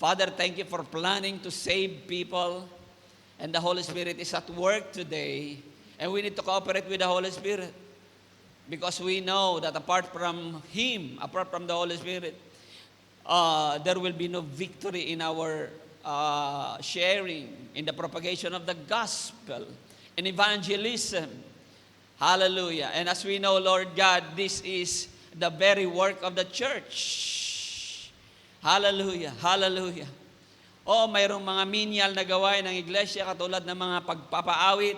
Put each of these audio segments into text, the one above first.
Father, thank you for planning to save people. And the Holy Spirit is at work today. And we need to cooperate with the Holy Spirit. Because we know that apart from Him, apart from the Holy Spirit, there will be no victory in our sharing, in the propagation of the gospel, in evangelism. Hallelujah. And as we know, Lord God, this is the very work of the church. Hallelujah. Hallelujah. Mayroong mga menial na gawain ng iglesia katulad ng mga pagpapaawit,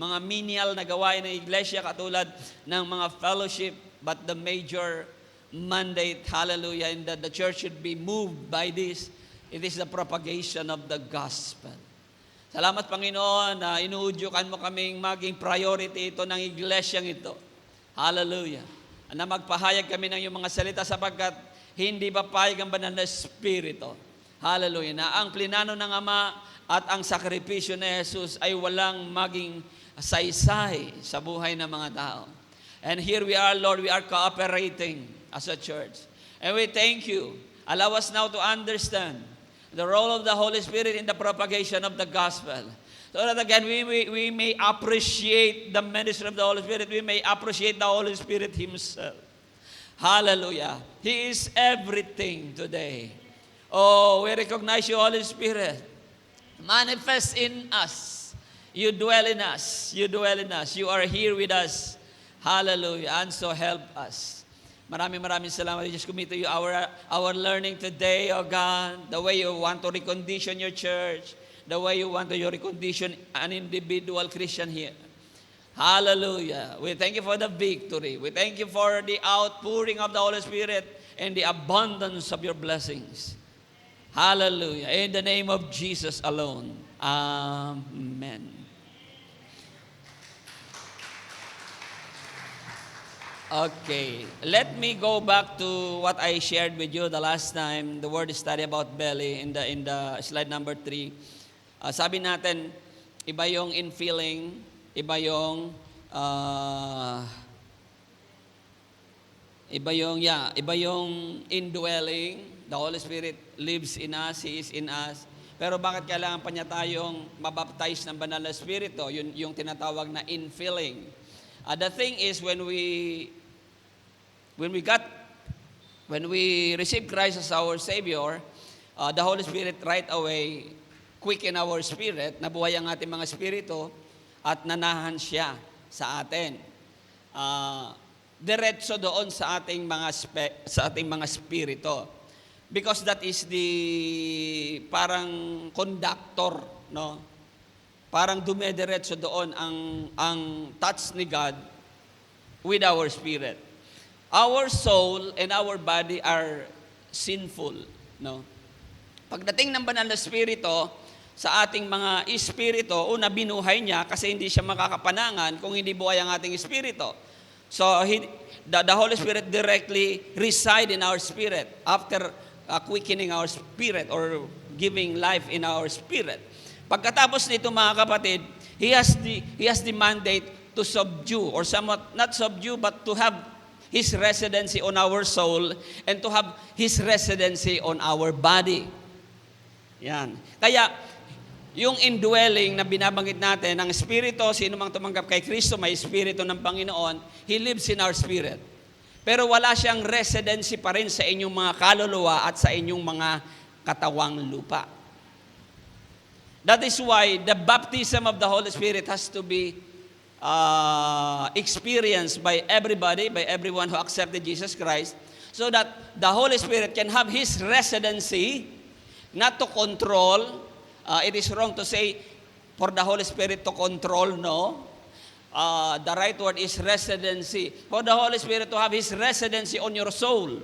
mga menial na gawain ng iglesia katulad ng mga fellowship, but the major mandate, hallelujah, and that the church should be moved by this, it is the propagation of the gospel. Salamat, Panginoon, na inuudyukan mo kaming maging priority ito ng iglesyang ito. Hallelujah. Na magpahayag kami ng iyong mga salita sapagkat hindi papayag ang banal na Espiritu. Hallelujah. Na ang plinano ng Ama at ang sakripisyo ni Jesus ay walang maging saysay sa buhay ng mga tao. And here we are, Lord, we are cooperating as a church. And we thank you. Allow us now to understand the role of the Holy Spirit in the propagation of the gospel. So that again, we may appreciate the ministry of the Holy Spirit. We may appreciate the Holy Spirit Himself. Hallelujah. He is everything today. We recognize you, Holy Spirit. Manifest in us. You dwell in us. You dwell in us. You are here with us. Hallelujah. And so help us. Maraming salamat. We just commit to you our learning today, oh God. The way you want to recondition your church. The way you want to recondition an individual Christian here. Hallelujah. We thank you for the victory. We thank you for the outpouring of the Holy Spirit and the abundance of your blessings. Hallelujah. In the name of Jesus alone. Amen. Okay. Let me go back to what I shared with you the last time, the word study about belly in the slide number 3. Sabi natin, iba yung infilling, iba yung indwelling. The Holy Spirit lives in us, He is in us. Pero bakit kailangan pa niya tayong mabaptize ng banal na Espiritu? Yun yung tinatawag na infilling. The thing is, when we receive Christ as our Savior, the Holy Spirit right away quicken our spirit, nabuhay ang ating mga spirito at nanahan siya sa atin. Diretso doon sa ating mga spirito. Because that is the parang conductor, no? Parang dumediretso doon ang touch ni God with our spirit. Our soul and our body are sinful, no? Pagdating ng banal na Espiritu sa ating mga espiritu, binuhay niya kasi hindi siya makakapanangan kung hindi buhay ang ating espiritu. So the Holy Spirit directly reside in our spirit after quickening our spirit or giving life in our spirit. Pagkatapos nito, mga kapatid, He has the mandate to subdue, or somewhat not subdue, but to have His residency on our soul and to have His residency on our body. Yan. Kaya, yung indwelling na binabanggit natin, ang Espiritu, sino mang tumanggap kay Kristo, may Espiritu ng Panginoon, He lives in our spirit. Pero wala siyang residency pa rin sa inyong mga kaluluwa at sa inyong mga katawang lupa. That is why the baptism of the Holy Spirit has to be experienced by everybody, by everyone who accepted Jesus Christ, so that the Holy Spirit can have His residency, not to control. It is wrong to say for the Holy Spirit to control, no. The right word is residency. For the Holy Spirit to have His residency on your soul,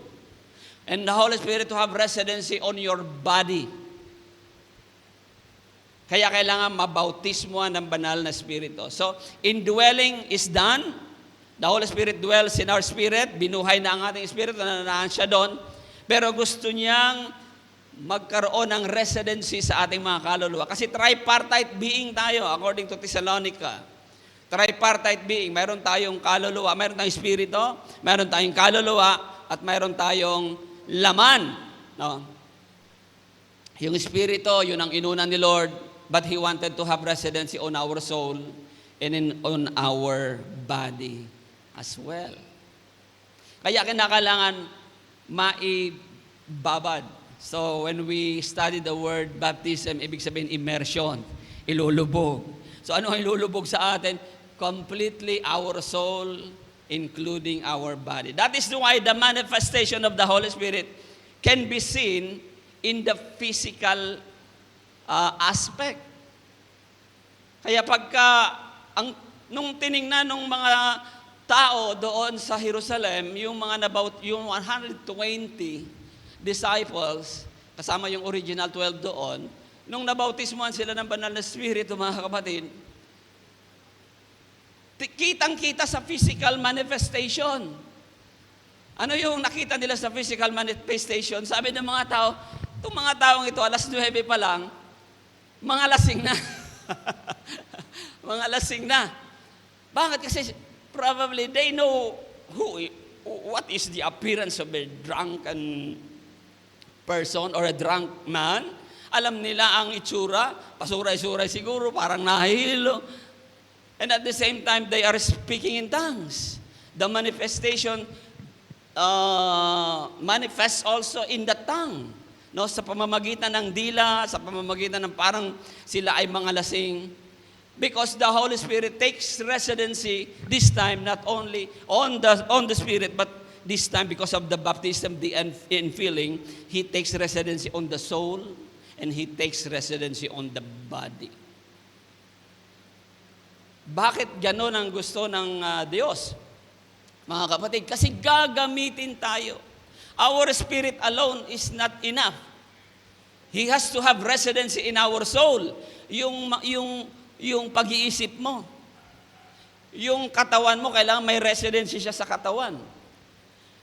and the Holy Spirit to have residency on your body. Kaya kailangan mabautismoan ng banal na Espiritu. So, indwelling is done. The Holy Spirit dwells in our spirit. Binuhay na ang ating espiritu, nananahan siya doon. Pero gusto niyang magkaroon ng residency sa ating mga kaluluwa. Kasi tripartite being tayo, according to Thessalonica. Tripartite being. Mayroon tayong kaluluwa, mayroon tayong espiritu, mayroon tayong kaluluwa, at mayroon tayong laman. No? Yung Espiritu, yun ang inuna ni Lord, but He wanted to have residency on our soul and on our body as well. Kaya kinakailangan maibabad. So when we study the word baptism, ibig sabihin immersion, ilulubog. So ano ang ilulubog sa atin? Completely our soul, including our body. That is why the manifestation of the Holy Spirit can be seen in the physical aspect. Kaya nung tiningnan ng mga tao doon sa Jerusalem, yung 120 disciples, kasama yung original 12 doon, nung nabautismuhan sila ng banal na Espiritu, mga kapatid, kitang-kita sa physical manifestation. Ano yung nakita nila sa physical manifestation? Sabi ng mga tao, itong mga taong ito, alas 9 pa lang, mga lasing na. Mga lasing na. Bakit? Kasi probably they know what is the appearance of a drunken person or a drunk man. Alam nila ang itsura, pasuray-suray siguro, parang nahihilo. And at the same time, they are speaking in tongues. The manifestation manifests also in the tongue. No, sa pamamagitan ng dila, sa pamamagitan ng parang sila ay mga lasing. Because the Holy Spirit takes residency this time not only on the Spirit, but this time because of the baptism, the infilling, He takes residency on the soul and He takes residency on the body. Bakit gano'n ang gusto ng Diyos? Mga kapatid, kasi gagamitin tayo. Our spirit alone is not enough. He has to have residency in our soul. Yung pag-iisip mo. Yung katawan mo, kailangan may residency siya sa katawan.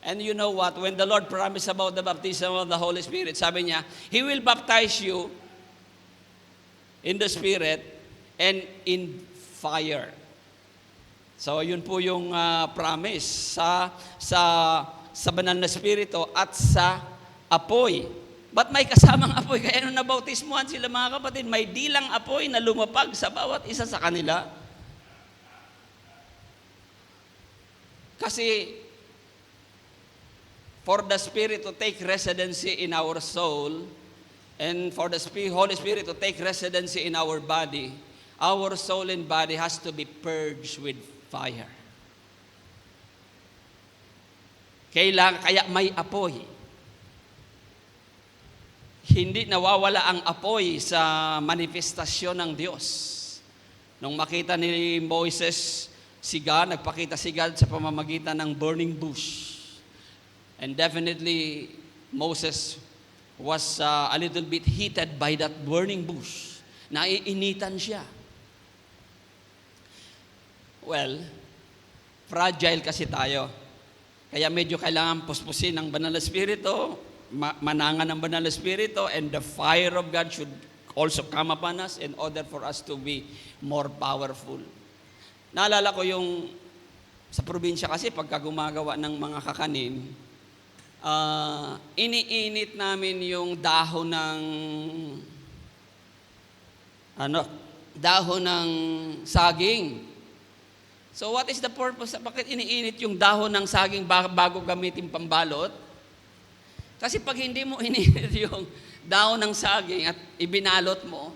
And you know what? When the Lord promised about the baptism of the Holy Spirit, sabi niya, He will baptize you in the Spirit and in fire. So, yun po yung promise sa banal na Espiritu at sa apoy. Ba't may kasamang apoy? Kaya nung nabautismuhan sila, mga kapatid, may dilang apoy na lumapag sa bawat isa sa kanila. Kasi, for the Spirit to take residency in our soul, and for the Holy Spirit to take residency in our body, our soul and body has to be purged with fire. Kaya may apoy. Hindi nawawala ang apoy sa manifestasyon ng Diyos. Nung makita ni Moses si God, nagpakita si God sa pamamagitan ng burning bush. And definitely, Moses was a little bit heated by that burning bush. Naiinitan siya. Well, fragile kasi tayo. Kaya medyo kailangan puspusin ng banal na Espiritu, manangan ng banal na Espiritu, and the fire of God should also come upon us in order for us to be more powerful. Naalala ko yung sa probinsya kasi pagka gumagawa ng mga kakanin, iniinit namin yung dahon ng saging. So what is the purpose? Bakit iniinit yung dahon ng saging bago gamitin pambalot? Kasi pag hindi mo iniinit yung dahon ng saging at ibinalot mo,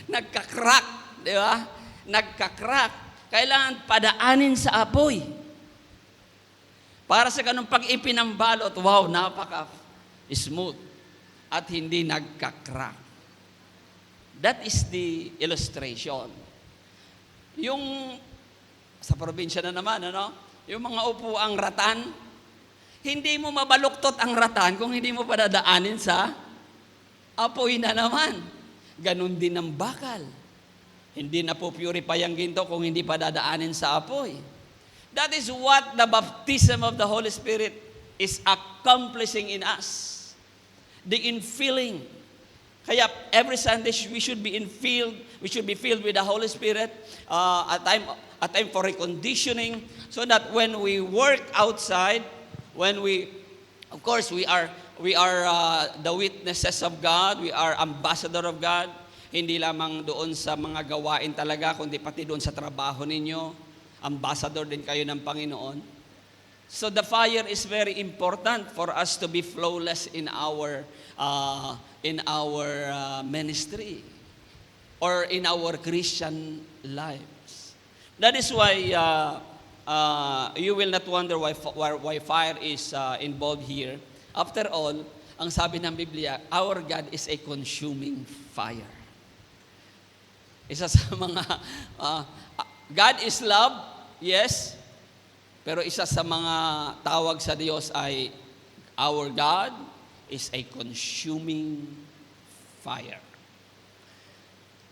nagka-crack, di ba? Nagka-crack. Kailangan padaanin sa apoy. Para sa ganun pag ipinambalot, wow, napaka-smooth at hindi nagka-crack. That is the illustration. Yung sa probinsya na naman, yung mga upuang ratan, hindi mo mabaluktot ang ratan kung hindi mo padadaanin sa apoy na naman. Ganon din ang bakal. Hindi na po purify ang ginto kung hindi padadaanin sa apoy. That is what the baptism of the Holy Spirit is accomplishing in us. The infilling. Kaya every Sunday we should be filled with the Holy Spirit, a time for reconditioning, so that when we work outside, of course we are the witnesses of God. We are ambassador of God. Hindi lamang doon sa mga gawain talaga, kundi pati doon sa trabaho ninyo. Ambassador din kayo ng Panginoon. So the fire is very important for us to be flawless in our ministry or in our Christian lives. That is why you will not wonder why fire is involved here. After all, ang sabi ng Biblia, our God is a consuming fire. Isa sa mga, God is love, yes, pero isa sa mga tawag sa Diyos ay, our God is a consuming fire.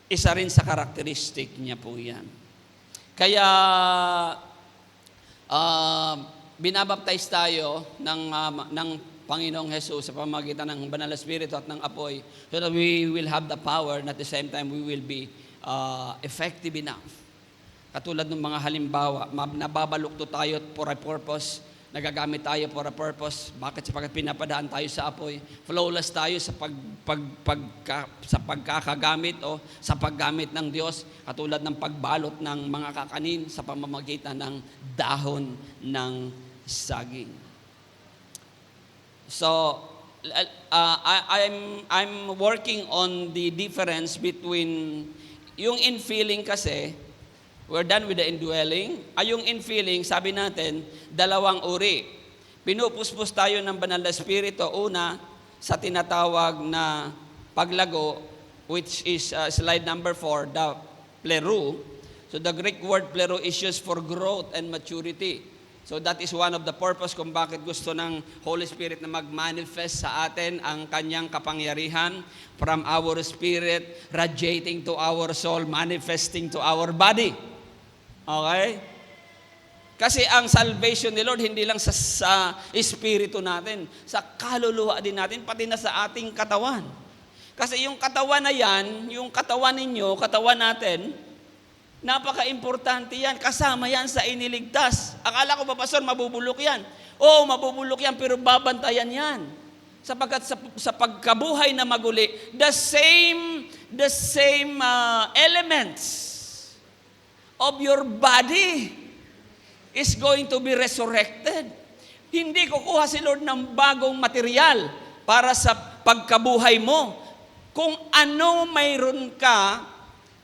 Isa rin sa karakteristik niya po yan. Kaya, binabaptize tayo ng Panginoong Jesus sa pamamagitan ng Banal na Espiritu at ng apoy so that we will have the power and at the same time we will be effective enough. Katulad ng mga halimbawa, nababalukto tayo for a purpose, nagagamit tayo for a purpose. Bakit? Sapagkat pinapadaan tayo sa apoy. Flawless tayo sa pagkakagamit o sa paggamit ng Diyos. Katulad ng pagbalot ng mga kakanin sa pamamagitan ng dahon ng saging. So, I'm working on the difference between yung infilling kasi, we're done with the indwelling. Yung infilling, sabi natin, dalawang uri. Pinupuspos tayo ng Banal na Espiritu. Una, sa tinatawag na paglago, which is slide number 4, the pleroo. So the Greek word pleroo is used for growth and maturity. So that is one of the purpose kung bakit gusto ng Holy Spirit na mag-manifest sa atin ang kanyang kapangyarihan from our spirit, radiating to our soul, manifesting to our body. Okay? Kasi ang salvation ni Lord hindi lang sa espiritu natin, sa kaluluwa din natin, pati na sa ating katawan. Kasi yung katawan na yan, yung katawan ninyo, katawan natin, napaka-importante yan. Kasama yan sa iniligtas. Akala ko ba, Pastor, mabubulok yan? Oo, mabubulok yan, pero babantayan yan. Sapagkat sa pagkabuhay na maguli, the same elements of your body is going to be resurrected. Hindi kukuha si Lord ng bagong material para sa pagkabuhay mo. Kung ano mayroon ka,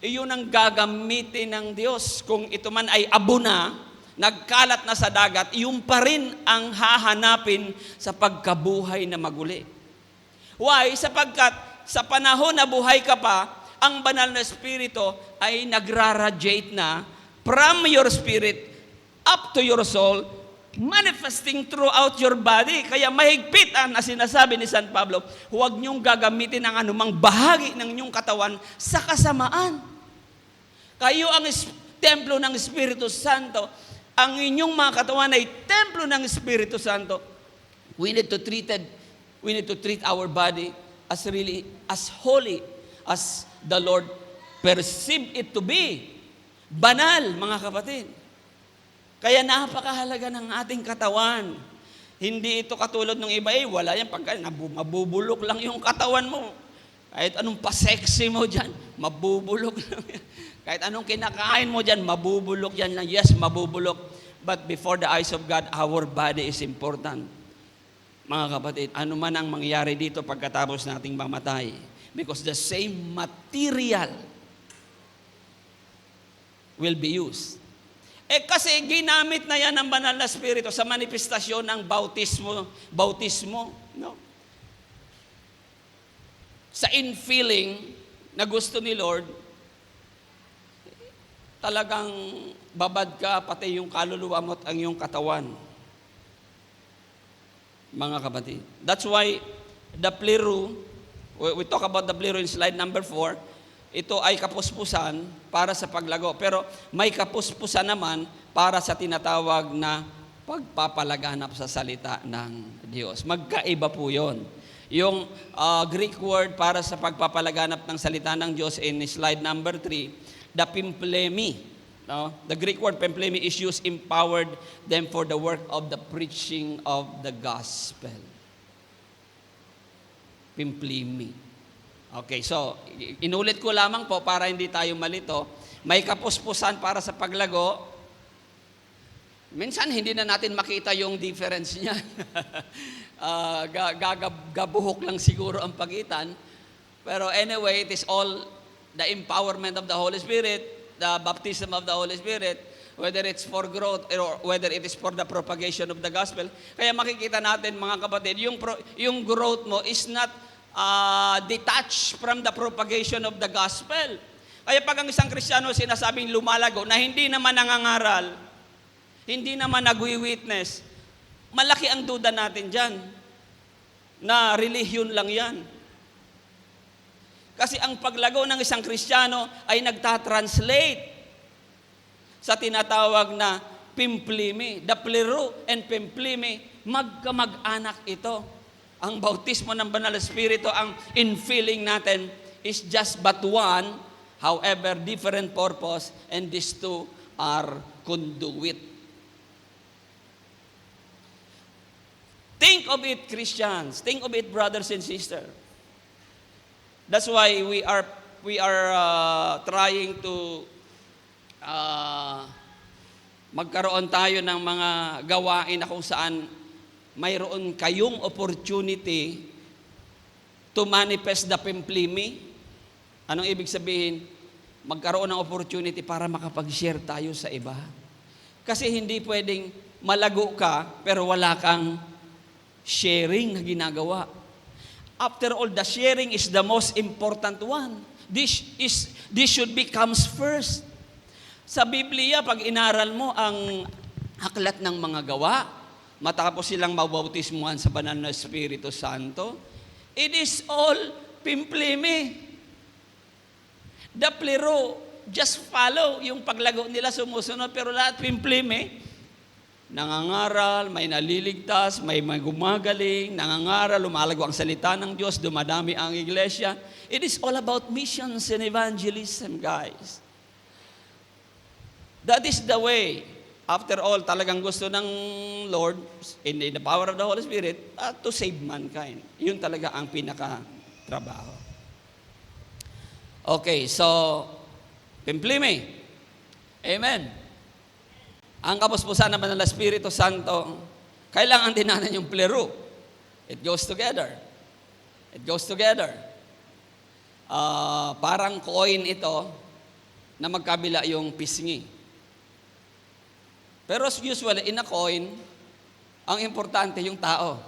iyon ang gagamitin ng Diyos. Kung ito man ay abo na, nagkalat na sa dagat, iyon pa rin ang hahanapin sa pagkabuhay na maguli. Why? Sapagkat sa panahon na buhay ka pa, ang Banal na Espiritu ay nagraradiate na from your spirit up to your soul, manifesting throughout your body. Kaya mahigpit na sinasabi ni San Pablo, huwag niyong gagamitin ang anumang bahagi ng inyong katawan sa kasamaan. Kayo ang templo ng Espiritu Santo. Ang inyong mga katawan ay templo ng Espiritu Santo. We need to treat our body as holy as the Lord perceive it to be. Banal, mga kapatid. Kaya napakahalaga ng ating katawan. Hindi ito katulad ng iba, wala yan. Pagka mabubulok lang yung katawan mo. Kahit anong pa-sexy mo dyan, mabubulok lang yan. Kahit anong kinakain mo dyan, mabubulok yan lang. Yes, mabubulok. But before the eyes of God, our body is important. Mga kapatid, ano man ang mangyari dito pagkatapos nating mamatay. Because the same material will be used. Kasi ginamit na yan ng Banal na Espiritu sa manifestasyon ng bautismo, no? Sa infilling na gusto ni Lord, talagang babad ka pati yung kaluluwa mo at ang iyong katawan. Mga kapatid. That's why the pleroo, we talk about the pleroo in slide number 4, ito ay kapuspusan para sa paglago. Pero may kapuspusan naman para sa tinatawag na pagpapalaganap sa salita ng Diyos. Magkaiba po yun. Yung Greek word para sa pagpapalaganap ng salita ng Diyos in slide number 3, the pimplemi. No? The Greek word pimplemi is used, empowered them for the work of the preaching of the gospel. Pimplimi. Okay, so inulit ko lamang po para hindi tayo malito. May kapuspusan para sa paglago. Minsan hindi na natin makita yung difference niya. Gabuhok lang siguro ang pagitan. Pero anyway, it is all the empowerment of the Holy Spirit, the baptism of the Holy Spirit, whether it's for growth or whether it is for the propagation of the gospel. Kaya makikita natin, mga kapatid, yung growth mo is not detached from the propagation of the gospel. Kaya pag ang isang Kristiyano sinasabing lumalago na hindi naman nangangaral, hindi naman nagwi-witness, malaki ang duda natin dyan na relihiyon lang yan. Kasi ang paglago ng isang Kristiyano ay nagtatranslate sa tinatawag na pimplimi. The plero and pimplimi, magkamag-anak ito. Ang bautismo ng Banal na Espiritu, ang infilling natin is just but one, however, different purpose, and these two are conduit. Think of it, Christians. Think of it, brothers and sisters. That's why we are trying to magkaroon tayo ng mga gawain na kung saan mayroon kayong opportunity to manifest the pimplimi. Anong ibig sabihin? Magkaroon ng opportunity para makapag-share tayo sa iba. Kasi hindi pwedeng malago ka pero wala kang sharing na ginagawa. After all, the sharing is the most important one. This should be comes first. Sa Biblia, pag inaral mo ang aklat ng mga gawa, matapos silang mabautismuhan sa Banal na Espiritu Santo, it is all pimplimi. The plero, just follow. Yung paglago nila sumusunod, pero lahat pimplimi. Nangangaral, may naliligtas, may gumagaling, nangangaral, lumalago ang salita ng Diyos, dumadami ang iglesia. It is all about missions and evangelism, guys. That is the way. After all, talagang gusto ng Lord, in the power of the Holy Spirit, to save mankind. Yun talaga ang pinaka-trabaho. Okay, so, pimplimi. Amen. Ang kapuspusan naman ng Espiritu Santo, kailangan din natin yung plero. It goes together. It goes together. Parang coin ito na magkabila yung pisngi. Pero usually, in a coin, ang importante yung tao.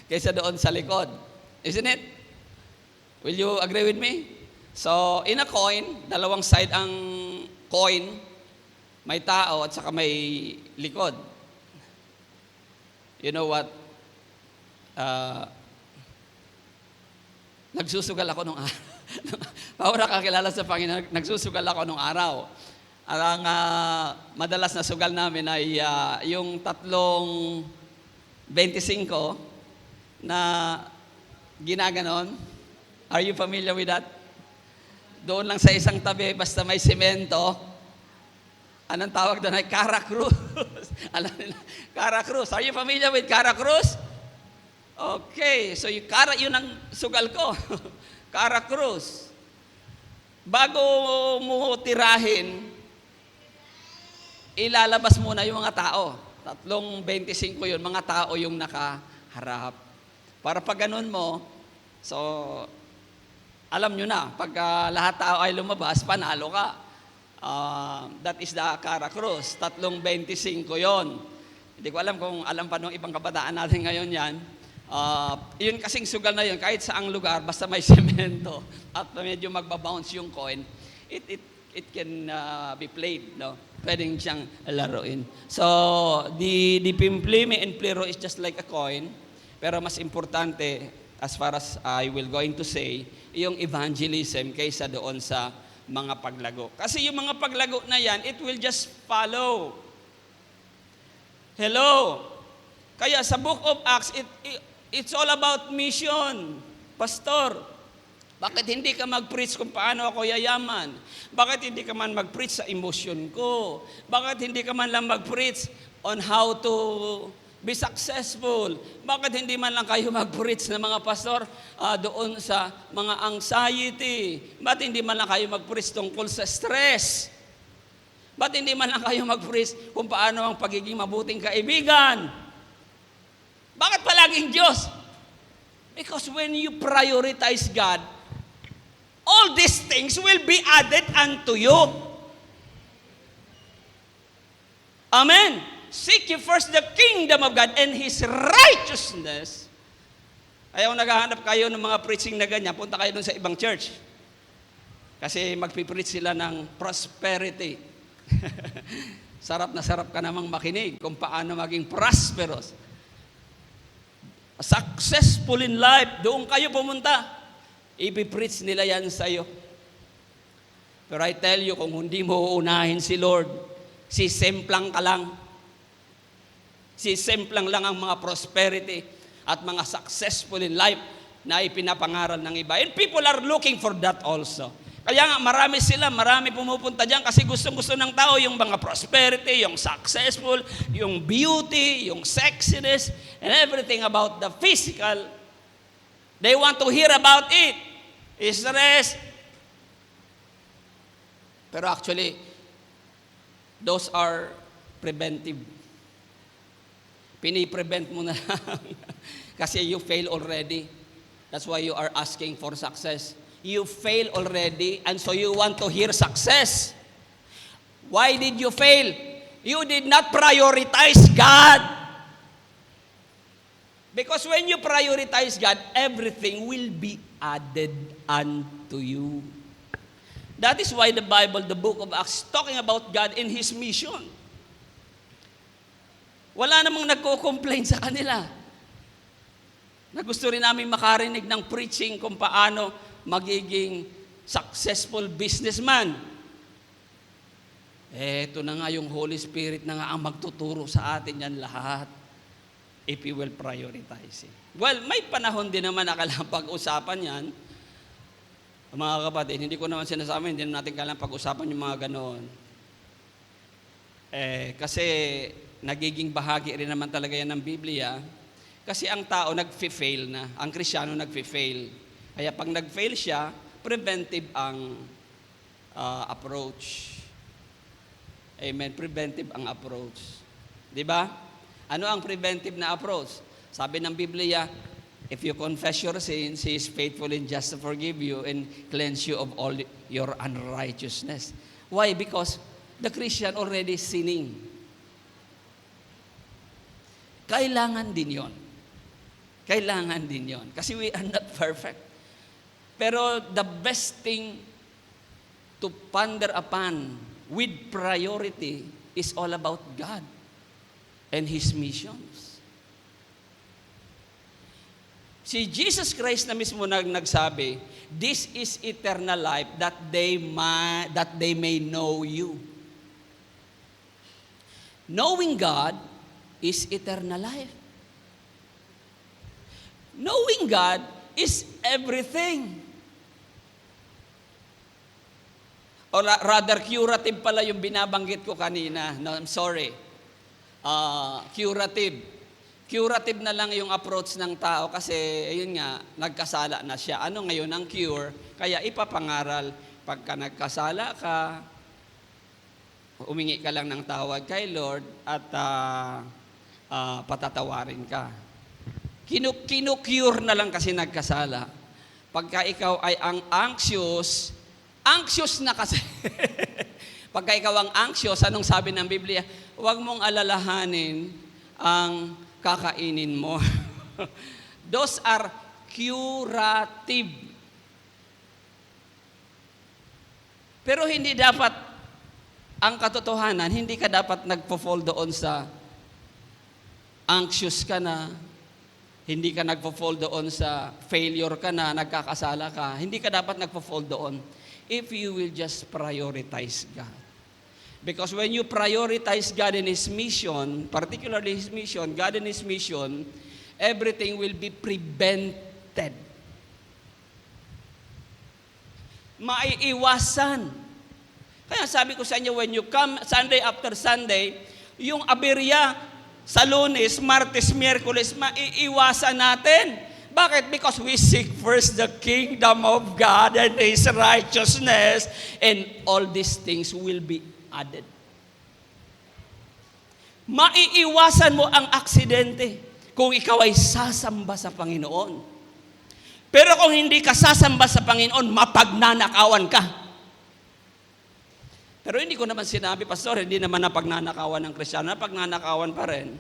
Kaysa doon sa likod. Isn't it? Will you agree with me? So, in a coin, dalawang side ang coin, may tao at saka may likod. You know what? Nagsusugal ako nung araw. Para nakakilala sa Panginoon, nagsusugal ako nung araw. Ang madalas na sugal namin ay yung 3.25 na ginaganon. Are you familiar with that? Doon lang sa isang tabi, basta may semento. Anong tawag doon ay Cara Cruz. Alam nila, Cara Cruz. Are you familiar with Cara Cruz? Okay, so yun ang sugal ko. Cara Cruz. Bago mo tirahin, ilalabas muna yung mga tao. 3.25 yun, mga tao yung nakaharap. Para pag ganun mo, so, alam nyo na, pag lahat tao ay lumabas, panalo ka. That is the Cara Cruz. 3.25 yon. Hindi ko alam kung alam pa nung ibang kabataan natin ngayon yan. Yun kasing sugal na yun, kahit saang lugar, basta may semento at medyo magbabounce yung coin, it can be played, no? Pwedeng siyang laruin. So, the pimplimi and plero is just like a coin, pero mas importante, as far as I will going to say, yung evangelism kaysa doon sa mga paglago. Kasi yung mga paglago na yan, it will just follow. Hello? Kaya sa Book of Acts, it's all about mission. Pastor, bakit hindi ka mag-preach kung paano ako yayaman? Bakit hindi ka man mag-preach sa emosyon ko? Bakit hindi ka man lang mag-preach on how to Be successful. Bakit hindi man lang kayo mag-preach ng mga pastor doon sa mga anxiety? Bakit hindi man lang kayo mag-preach tungkol sa stress? Bakit hindi man lang kayo mag-preach kung paano ang pagiging mabuting kaibigan? Bakit palaging Diyos? Because when you prioritize God, all these things will be added unto you. Amen. Seek ye first the kingdom of God and His righteousness. Ayaw naghahanap kayo ng mga preaching na ganyan, punta kayo dun sa ibang church. Kasi magpipreach sila ng prosperity. Sarap na sarap ka namang makinig kung paano maging prosperous. Successful in life, doon kayo pumunta. Ipipreach nila yan sa'yo. Pero I tell you, kung hindi mo uunahin si Lord, sisemplang ka lang. Sisemplang lang ang mga prosperity at mga successful in life na ipinapangaral ng iba. And people are looking for that also. Kaya nga marami pumupunta dyan kasi gustong-gusto ng tao yung mga prosperity, yung successful, yung beauty, yung sexiness, and everything about the physical. They want to hear about it. Stress. Pero actually, those are preventive. Piniprevent mo na lang. Kasi you fail already. That's why you are asking for success. You fail already, and so you want to hear success. Why did you fail? You did not prioritize God. Because when you prioritize God, everything will be added unto you. That is why the Bible, the book of Acts, talking about God and His mission. Wala namang nagko-complain sa kanila. Na gusto rin namin makarinig ng preaching kung paano magiging successful businessman. Ito na nga yung Holy Spirit na nga ang magtuturo sa atin yan lahat. If we will prioritize it. Well, may panahon din naman na kailangan pag-usapan yan. Mga kapatid, hindi ko naman sinasabi, hindi natin kailangan pag-usapan yung mga ganoon. Kasi nagiging bahagi rin naman talaga yan ng Biblia. Kasi ang tao nag-fail na. Ang Kristiyano nag-fail. Kaya pag nag-fail siya, preventive ang approach. Amen. Preventive ang approach. Di ba? Ano ang preventive na approach? Sabi ng Biblia, if you confess your sins, He is faithful and just to forgive you and cleanse you of all your unrighteousness. Why? Because the Christian already sinning. Kailangan din yon. Kailangan din yon. Kasi we are not perfect. Pero the best thing to ponder upon with priority is all about God and His missions. Si Jesus Christ na mismo nagsabi, this is eternal life that they may know you. Knowing God is eternal life. Knowing God is everything. Or rather, curative pala yung binabanggit ko kanina. No, I'm sorry. Curative. Curative na lang yung approach ng tao kasi, ayun nga, nagkasala na siya. Ano ngayon ang cure? Kaya ipapangaral, pagka nagkasala ka, umingi ka lang ng tawag kay Lord at patatawarin ka. Kinukure na lang kasi nagkasala. Pagka ikaw ay ang anxious na kasi. Pagka ikaw ang anxious, anong sabi ng Biblia? Huwag mong alalahanin ang kakainin mo. Those are curative. Pero hindi dapat, ang katotohanan, hindi ka dapat nagpo-fall doon sa anxious ka na, hindi ka nagpo-fall doon sa failure ka na, nagkakasala ka. Hindi ka dapat nagpo-fall doon if you will just prioritize God. Because when you prioritize God and His mission, particularly His mission, God and His mission, everything will be prevented. Maiiwasan. Kaya sabi ko sa inyo, when you come Sunday after Sunday, yung aberya, sa Lunes, Martes, Miyerkules, maiiwasan natin. Bakit? Because we seek first the kingdom of God and His righteousness, and all these things will be added. Maiiwasan mo ang aksidente kung ikaw ay sasamba sa Panginoon. Pero kung hindi ka sasamba sa Panginoon, mapagnanakawan ka. Pero hindi ko naman sinabi, Pastor, hindi naman napagnanakawan ng Kristiyano, napagnanakawan pa rin.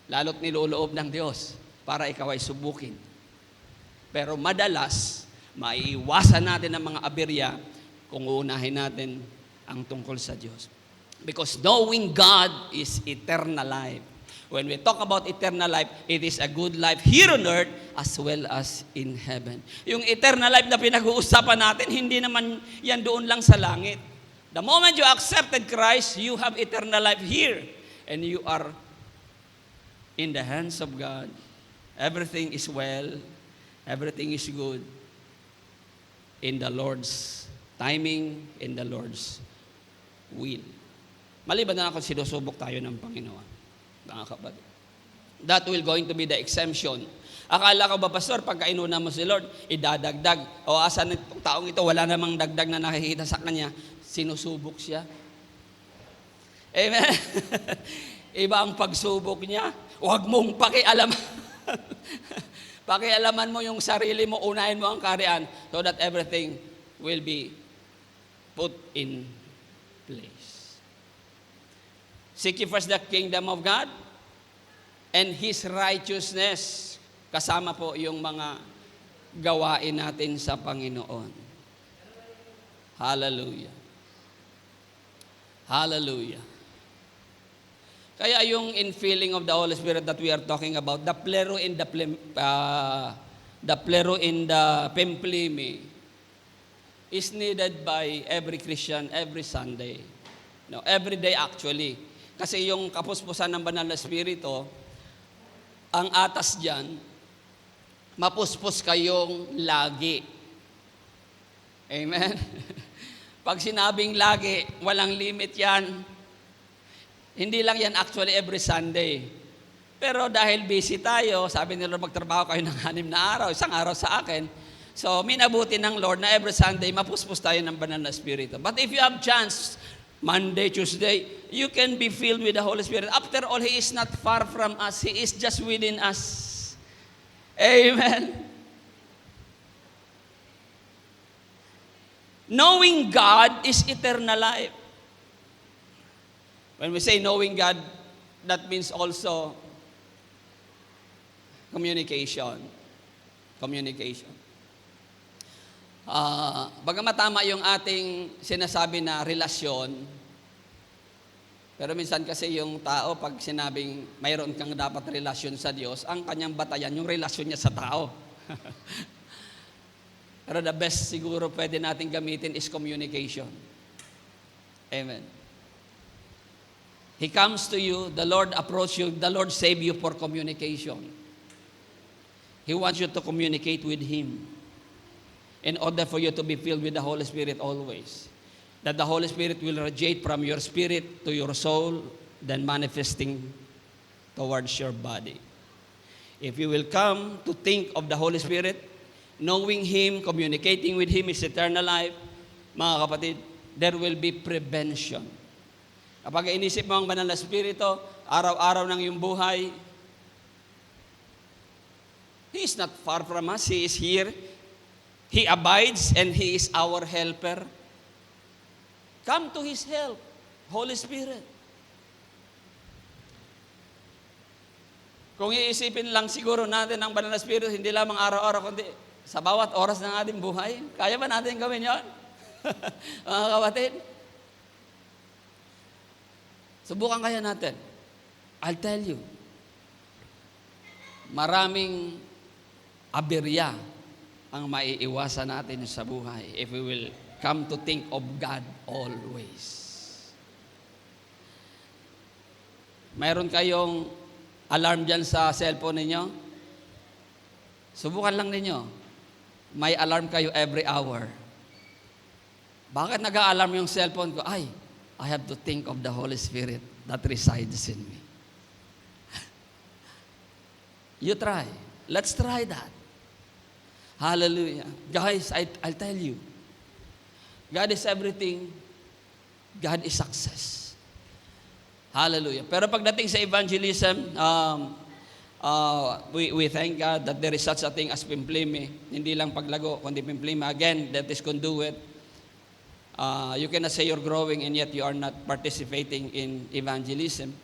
Lalo't niloloob ng Diyos para ikaw ay subukin. Pero madalas, maiiwasan natin ang mga aberya kung uunahin natin ang tungkol sa Diyos. Because knowing God is eternal life. When we talk about eternal life, it is a good life here on earth as well as in heaven. Yung eternal life na pinag-uusapan natin, hindi naman yan doon lang sa langit. The moment you accepted Christ, you have eternal life here. And you are in the hands of God. Everything is well. Everything is good. In the Lord's timing, in the Lord's will. Maliban na kung sinusubok tayo ng Panginoon. Mga kapatid. That will going to be the exemption. Akala ko ba, Pastor, pagka inuna mo si Lord, idadagdag. O asan itong taong ito, wala namang dagdag na nakikita sa kanya. Sinusubok siya. Amen? Iba ang pagsubok niya. Huwag mong pakialaman. Pakialaman mo yung sarili mo, unahin mo ang kaharian so that everything will be put in place. Seek ye first the kingdom of God and His righteousness. Kasama po yung mga gawain natin sa Panginoon. Hallelujah. Hallelujah. Kaya yung infilling of the Holy Spirit that we are talking about, the plero in the pempleme is needed by every Christian every Sunday. No, every day actually. Kasi yung kapuspusan ng Banal na Espiritu, ang atas diyan, mapuspos kayong lagi. Amen? Pag sinabing lagi, walang limit yan. Hindi lang yan actually every Sunday. Pero dahil busy tayo, sabi nila magtrabaho kayo ng 6 na araw, isang araw sa akin. So, minabuti ng Lord na every Sunday, mapuspos tayo ng Banal na Espiritu. But if you have chance, Monday, Tuesday, you can be filled with the Holy Spirit. After all, He is not far from us. He is just within us. Amen. Knowing God is eternal life. When we say knowing God, that means also communication. Communication. Bagamat tama yung ating sinasabi na relasyon, pero minsan kasi yung tao, pag sinabing mayroon kang dapat relasyon sa Diyos, ang kanyang batayan, yung relasyon niya sa tao. Pero the best siguro pwede natin gamitin is communication. Amen. He comes to you, the Lord approach you, the Lord save you for communication. He wants you to communicate with Him in order for you to be filled with the Holy Spirit always. That the Holy Spirit will radiate from your spirit to your soul, then manifesting towards your body. If you will come to think of the Holy Spirit, knowing Him, communicating with Him is eternal life, mga kapatid, there will be prevention. Kapag inisip mo ang Banal na Espiritu, araw-araw ng iyong buhay, He is not far from us. He is here. He abides and He is our helper. Come to His help, Holy Spirit. Kung iisipin lang siguro natin ang Banal na Espiritu, hindi lamang araw-araw, kundi sa bawat oras ng ating buhay, kaya ba natin gawin yon? Mga kapatid? Subukan kaya natin. I'll tell you, maraming aberya ang maiiwasan natin sa buhay if we will come to think of God always. Mayroon kayong alarm dyan sa cellphone ninyo? Subukan lang ninyo. May alarm kayo every hour. Bakit nag-a-alarm yung cellphone ko? I have to think of the Holy Spirit that resides in me. You try. Let's try that. Hallelujah. Guys, I'll tell you, God is everything. God is success. Hallelujah. Pero pagdating sa evangelism, we thank God that there is such a thing as pimplimi. Hindi lang paglago, kundi pimplimi. Again, that is conduit. You cannot say you're growing and yet you are not participating in evangelism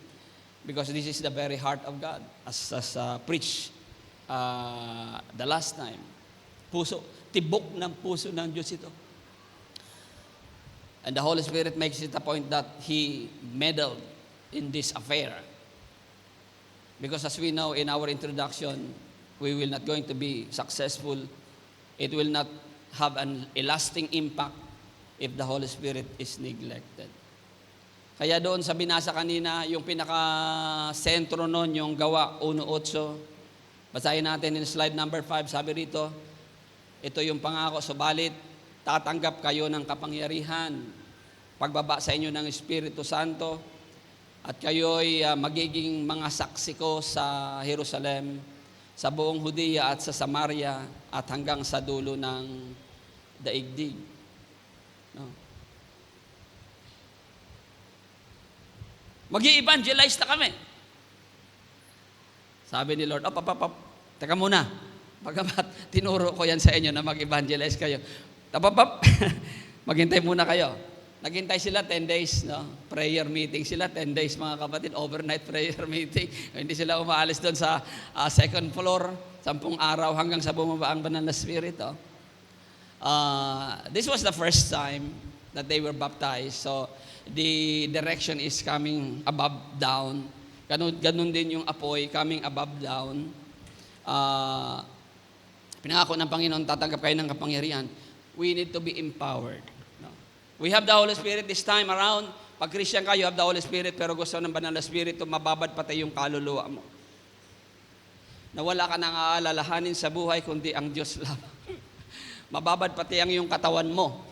because this is the very heart of God as preached the last time. Puso, tibok ng puso ng Diyos ito. And the Holy Spirit makes it a point that He meddled in this affair. Because as we know in our introduction, we will not going to be successful. It will not have a lasting impact if the Holy Spirit is neglected. Kaya doon sa binasa kanina, yung pinaka-sentro nun, yung Gawa 1:8. Basahin natin in slide number 5, sabi rito, ito yung pangako, subalit tatanggap kayo ng kapangyarihan, pagbaba sa inyo ng Espiritu Santo, at kayo'y magiging mga saksi ko sa Jerusalem, sa buong Judea at sa Samaria, at hanggang sa dulo ng daigdig. No? Mag-i-evangelize na kami. Sabi ni Lord, teka muna. Pagkapat, tinuro ko yan sa inyo na mag-evangelize kayo. Maghintay muna kayo. Naghintay sila 10 days, no? Prayer meeting sila, 10 days mga kapatid, overnight prayer meeting. Hindi sila umaalis doon sa second floor, 10 araw hanggang sa bumaba ang banal na Spirit. This was the first time that they were baptized. So, the direction is coming above down. Ganun din yung apoy, coming above down. Pinangako ng Panginoon, tatanggap kayo ng kapangyarihan. We need to be empowered. No? We have the Holy Spirit this time around. Pag Christian ka, you have the Holy Spirit, pero gusto ng banal na Spirit, mababad pati yung kaluluwa mo. Na wala ka nang aalalahanin sa buhay, kundi ang Diyos lamang. Mababad pati ang iyong katawan mo,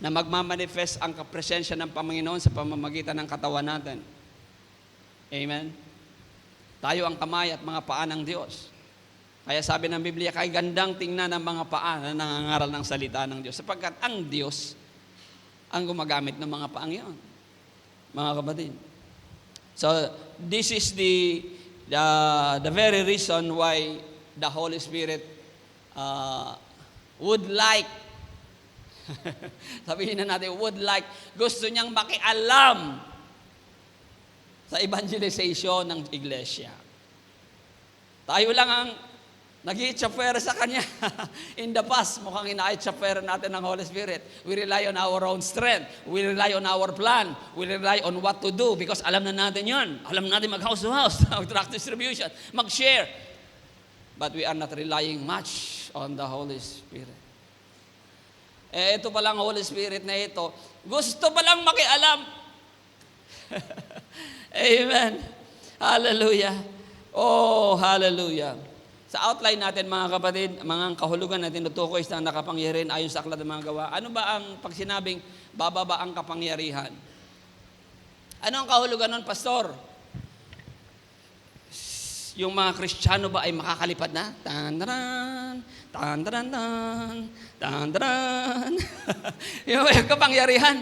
na magmamanifest ang presensya ng Panginoon sa pamamagitan ng katawan natin. Amen? Tayo ang kamay at mga paa ng Diyos. Kaya sabi ng Biblia, kay gandang tingnan ng mga paa na nangangaral ng salita ng Diyos. Sapagkat ang Diyos ang gumagamit ng mga paang iyon. Mga kapatid. So, this is the very reason why the Holy Spirit would like, sabihin na natin, gusto niyang makialam sa evangelization ng iglesia. Tayo lang ang nag-i-chopper sa Kanya. In the past, mukhang ina-chopper natin ng Holy Spirit. We rely on our own strength. We rely on our plan. We rely on what to do because alam na natin yun. Alam natin mag-house to house, mag-tract distribution, mag-share. But we are not relying much on the Holy Spirit. Ito palang Holy Spirit na ito, gusto palang makialam. Amen. Hallelujah. Oh, hallelujah. Sa outline natin mga kapatid, mga kahulugan natin tutukoy sa nakapangyarihan ayon sa aklat ng mga gawa. Ano ba ang pag sinabing bababa ang kapangyarihan? Ano ang kahulugan nun, Pastor? Yung mga Kristiyano ba ay makakalipad na? Tandaran, tandaran, tandaran. Yung kapangyarihan.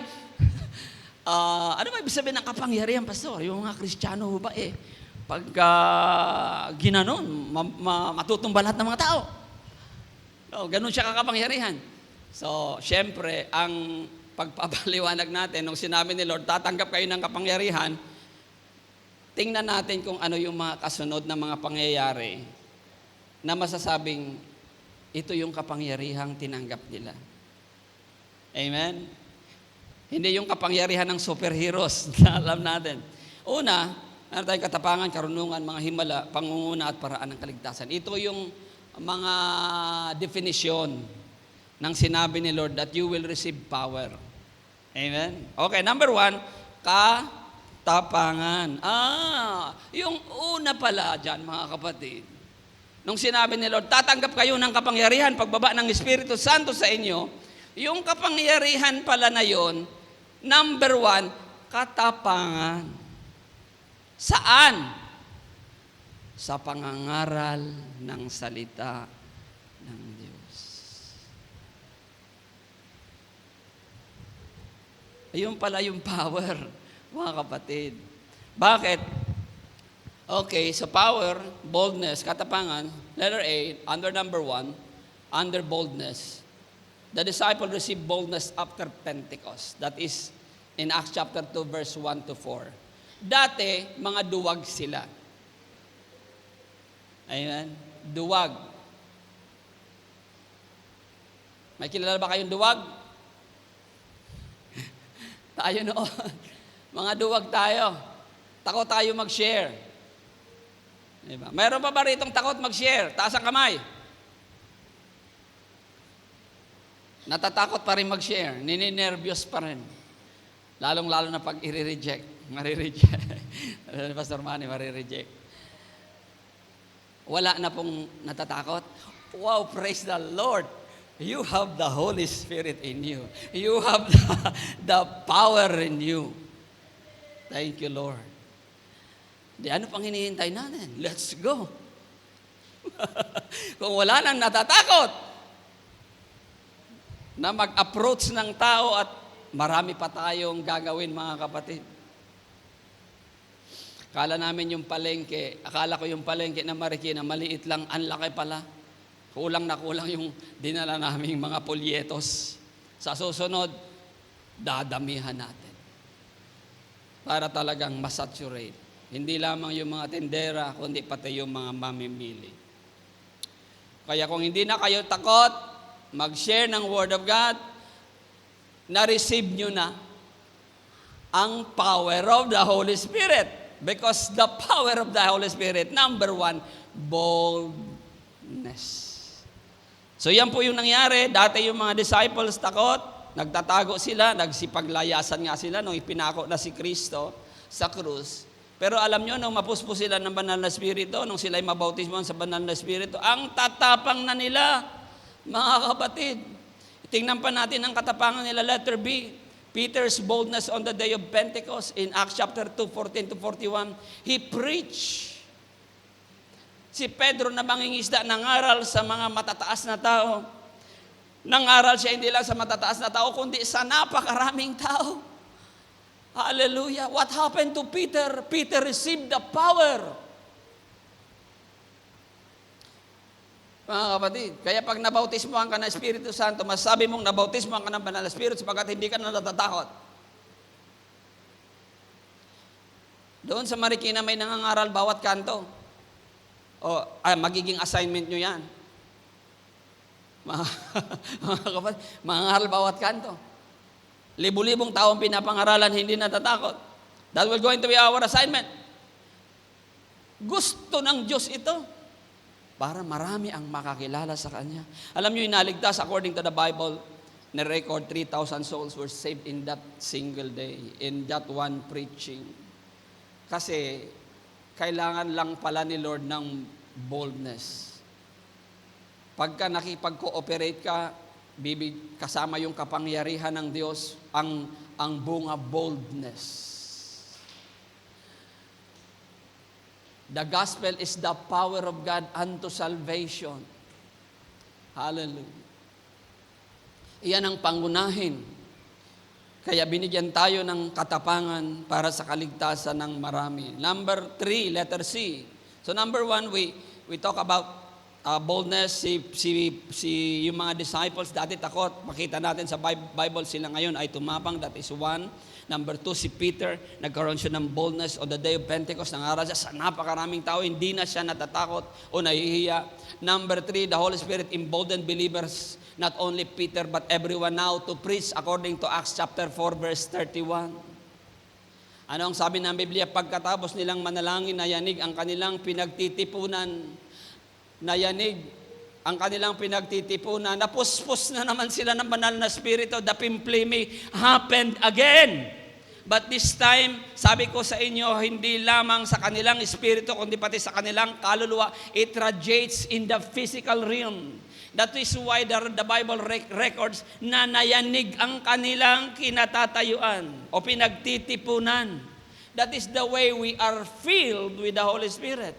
Ano ba ibig sabihin ng kapangyarihan, Pastor? Yung mga Kristiyano ba pagka ginanon, matutumba lahat ng mga tao. No, ganun siya kakapangyarihan. So, syempre, ang pagpapaliwanag natin, nung sinabi ni Lord, tatanggap kayo ng kapangyarihan, tingnan natin kung ano yung mga kasunod na mga pangyayari na masasabing, ito yung kapangyarihang tinanggap nila. Amen? Hindi yung kapangyarihan ng superheroes na alam natin. Una, meron tayong katapangan, karunungan, mga himala, pangunguna at paraan ng kaligtasan. Ito yung mga definition ng sinabi ni Lord that you will receive power. Amen? Okay, number 1, katapangan. Yung una pala dyan, mga kapatid. Nung sinabi ni Lord, tatanggap kayo ng kapangyarihan, pagbaba ng Espiritu Santo sa inyo, yung kapangyarihan pala na yon, number 1, katapangan. Saan? sa pangangaral ng salita ng Diyos. Ayun pala yung power, mga kapatid. Bakit? Okay, so power, boldness, katapangan, letter A, under number 1, under boldness. The disciple received boldness after Pentecost. That is in Acts chapter 2, verse 1 to 4. Dati, mga duwag sila. Ayan, duwag. May kilala ba kayong duwag? Tayo noon. Mga duwag tayo. Takot tayo mag-share. Diba? Mayroon pa ba ritong takot mag-share? Taas ang kamay. Natatakot pa rin mag-share. Nininervyos pa rin. Lalong-lalo na pag i-reject. Marireject. Pastor Manny, marireject. Wala na pong natatakot. Wow, praise the Lord. You have the Holy Spirit in you. You have the power in you. Thank you, Lord. Di ano pang hinihintay natin? Let's go. Kung wala nang natatakot na mag-approach ng tao at marami pa tayong gagawin, mga kapatid. Akala ko yung palengke na Marikina, maliit lang, ang laki pala. Kulang na kulang yung dinala naming mga polyetos. Sa susunod, dadamihan natin. Para talagang masaturate. Hindi lamang yung mga tendera, kundi pati yung mga mamimili. Kaya kung hindi na kayo takot, mag-share ng Word of God, na-receive nyo na ang power of the Holy Spirit. Because the power of the Holy Spirit, number 1, boldness. So yan po yung nangyari. Dati yung mga disciples takot, nagtatago sila, nagsipaglayasan nga sila nung ipinako na si Kristo sa krus. Pero alam nyo, nung mapuspo sila ng banal na Espiritu, nung sila'y mabautismohan sa banal na Espiritu, ang tatapang na nila, mga kapatid. Tingnan pa natin ang katapangan nila, letter B. Peter's boldness on the day of Pentecost in Acts chapter 2, 14 to 41. He preached. Si Pedro na mangingisda, nangaral sa mga matataas na tao. Nangaral siya hindi lang sa matataas na tao, kundi sa napakaraming tao. Hallelujah. What happened to Peter? Peter received the power. Mga kapatid, kaya pag nabautismohan ka ng Espiritu Santo, masabi mong nabautismohan ka ng Banal na Espiritu sapagkat hindi ka na natatakot. Doon sa Marikina may nangangaral bawat kanto. Magiging assignment nyo yan. Mga kapatid, mangangaral bawat kanto. Libu-libong taong pinapangaralan, hindi natatakot. That will going to be our assignment. Gusto ng Diyos ito para marami ang makakilala sa Kanya. Alam niyo, inaligtas according to the Bible, na record 3,000 souls were saved in that single day, in that one preaching. Kasi kailangan lang pala ni Lord ng boldness. Pagka nakipag-cooperate ka, kasama yung kapangyarihan ng Diyos, ang bunga boldness. The gospel is the power of God unto salvation. Hallelujah. Iyan ang pangunahin. Kaya binigyan tayo ng katapangan para sa kaligtasan ng marami. Number 3, letter C. So number 1, we talk about boldness. Yung mga disciples dati takot. Makita natin sa Bible sila ngayon ay tumapang. That is 1. Number 2, si Peter, nagkaroon siya ng boldness on the day of Pentecost. Nangaral siya sa napakaraming tao, hindi na siya natatakot o nahihiya. Number 3, the Holy Spirit emboldened believers, not only Peter but everyone now to preach according to Acts chapter 4 verse 31. Ano ang sabi ng Biblia? Pagkatapos nilang manalangin, nayanig ang kanilang pinagtitipunan. Nayanig ang kanilang pinagtitipunan. Napuspos na naman sila ng banal na Espiritu. The pimplimi happened again. But this time, sabi ko sa inyo, hindi lamang sa kanilang espiritu, kundi pati sa kanilang kaluluwa, it radiates in the physical realm. That is why the Bible records na nayanig ang kanilang kinatatayuan o pinagtitipunan. That is the way we are filled with the Holy Spirit.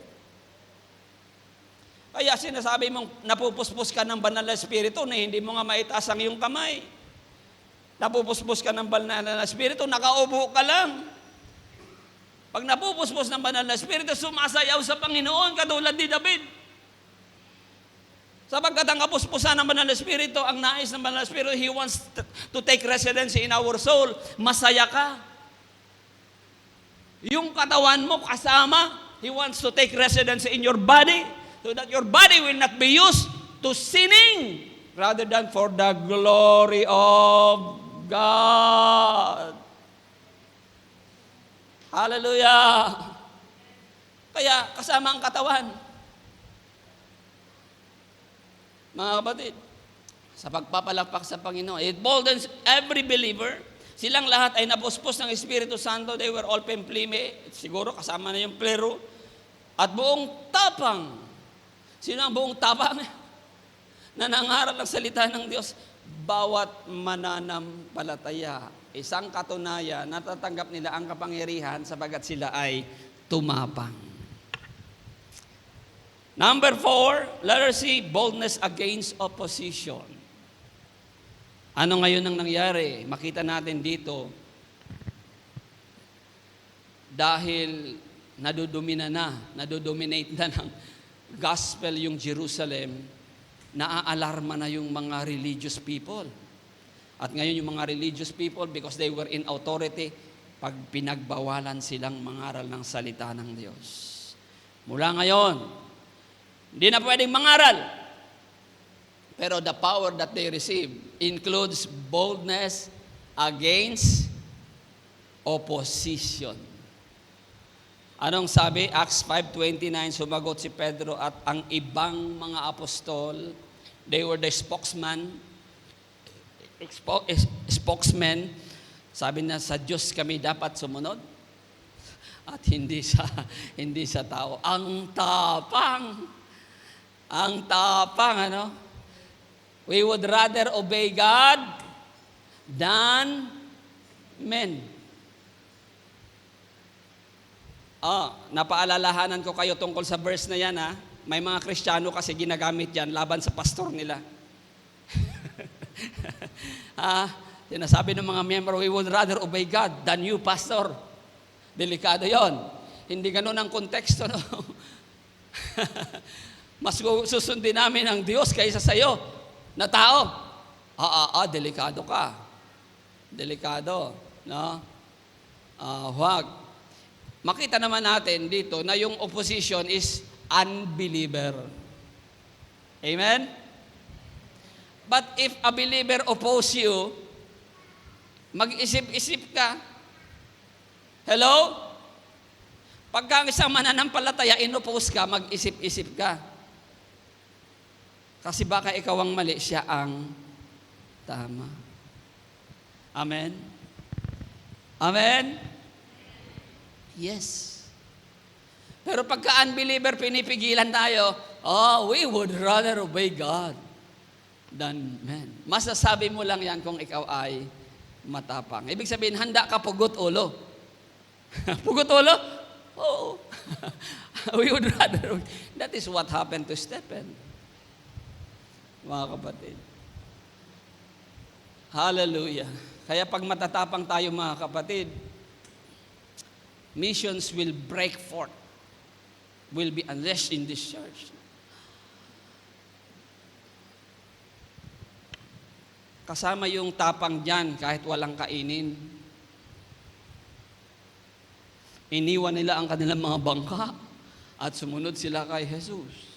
Kaya sinasabi mong napupuspos ka ng banal na Espiritu na hindi mo nga maitaas ang iyong kamay. Napupuspos ka ng banal na Espiritu, nakaupo ka lang. Pag napupuspos ng banal na Espiritu, sumasayaw sa Panginoon katulad ni David. Sapagkat ang kapuspusan ng banal na Espiritu, ang nais ng banal na Espiritu, He wants to take residence in our soul. Masaya ka. Yung katawan mo kasama, He wants to take residence in your body so that your body will not be used to sinning rather than for the glory of God. Hallelujah! Kaya kasama ang katawan. Mga kapatid, sa pagpapalakpak sa Panginoon, it boldens every believer. Silang lahat ay napuspos ng Espiritu Santo. They were all pemplime. Siguro kasama na yung plero. At buong tapang. Sino ang buong tapang? Na nangaral ng salita ng Diyos. Bawat mananampalataya, isang katunayan, natatanggap nila ang kapangyarihan sapagat sila ay tumapang. Number 4, letter C, boldness against opposition. Ano ngayon ang nangyari? Makita natin dito, dahil nadodominate na ng gospel yung Jerusalem, naaalarma na yung mga religious people. At ngayon yung mga religious people, because they were in authority, pag pinagbawalan silang mangaral ng salita ng Diyos. Mula ngayon, hindi na pwedeng mangaral. Pero the power that they receive includes boldness against opposition. Anong sabi? Acts 5:29, sumagot si Pedro at ang ibang mga apostol, they were the spokesmen. Sabi na, sa Diyos kami dapat sumunod at hindi sa tao. Ang tapang, ano? We would rather obey God than men. Napaalalahanan ko kayo tungkol sa verse na yan, ha? May mga Kristiyano kasi ginagamit yan laban sa pastor nila. Sinasabi ng mga member, we would rather obey God than you, pastor. Delikado yon. Hindi ganun ang konteksto, no? Mas susundin namin ang Diyos kaysa sa'yo na tao. Delikado ka. Delikado, no? Huwag. Makita naman natin dito na yung opposition is unbeliever. Amen? But if a believer oppose you, mag-isip-isip ka. Hello? Pagka ang isang mananampalataya, inoppose ka, mag-isip-isip ka. Kasi baka ikaw ang mali, siya ang tama. Amen? Amen? Yes. Pero pagka unbeliever, pinipigilan tayo, we would rather obey God than men. Masasabi mo lang yan kung ikaw ay matapang. Ibig sabihin, handa ka pugot ulo. Pugot ulo? Oo. We would rather. That is what happened to Stephen. Mga kapatid. Hallelujah. Kaya pag matatapang tayo, mga kapatid, missions will break forth, will be unleashed in this church. Kasama yung tapang dyan kahit walang kainin. Iniwan nila ang kanilang mga bangka at sumunod sila kay Jesus.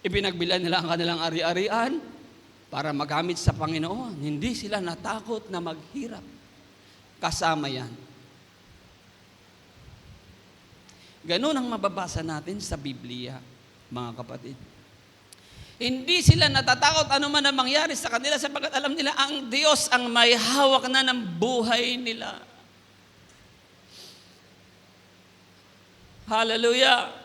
Ipinagbilan nila ang kanilang ari-arian para magamit sa Panginoon. Hindi sila natakot na maghirap. Kasama yan. Ganun ang mababasa natin sa Biblia, mga kapatid. Hindi sila natatakot ano man ang mangyari sa kanila sapagkat alam nila ang Diyos ang may hawak na ng buhay nila. Hallelujah!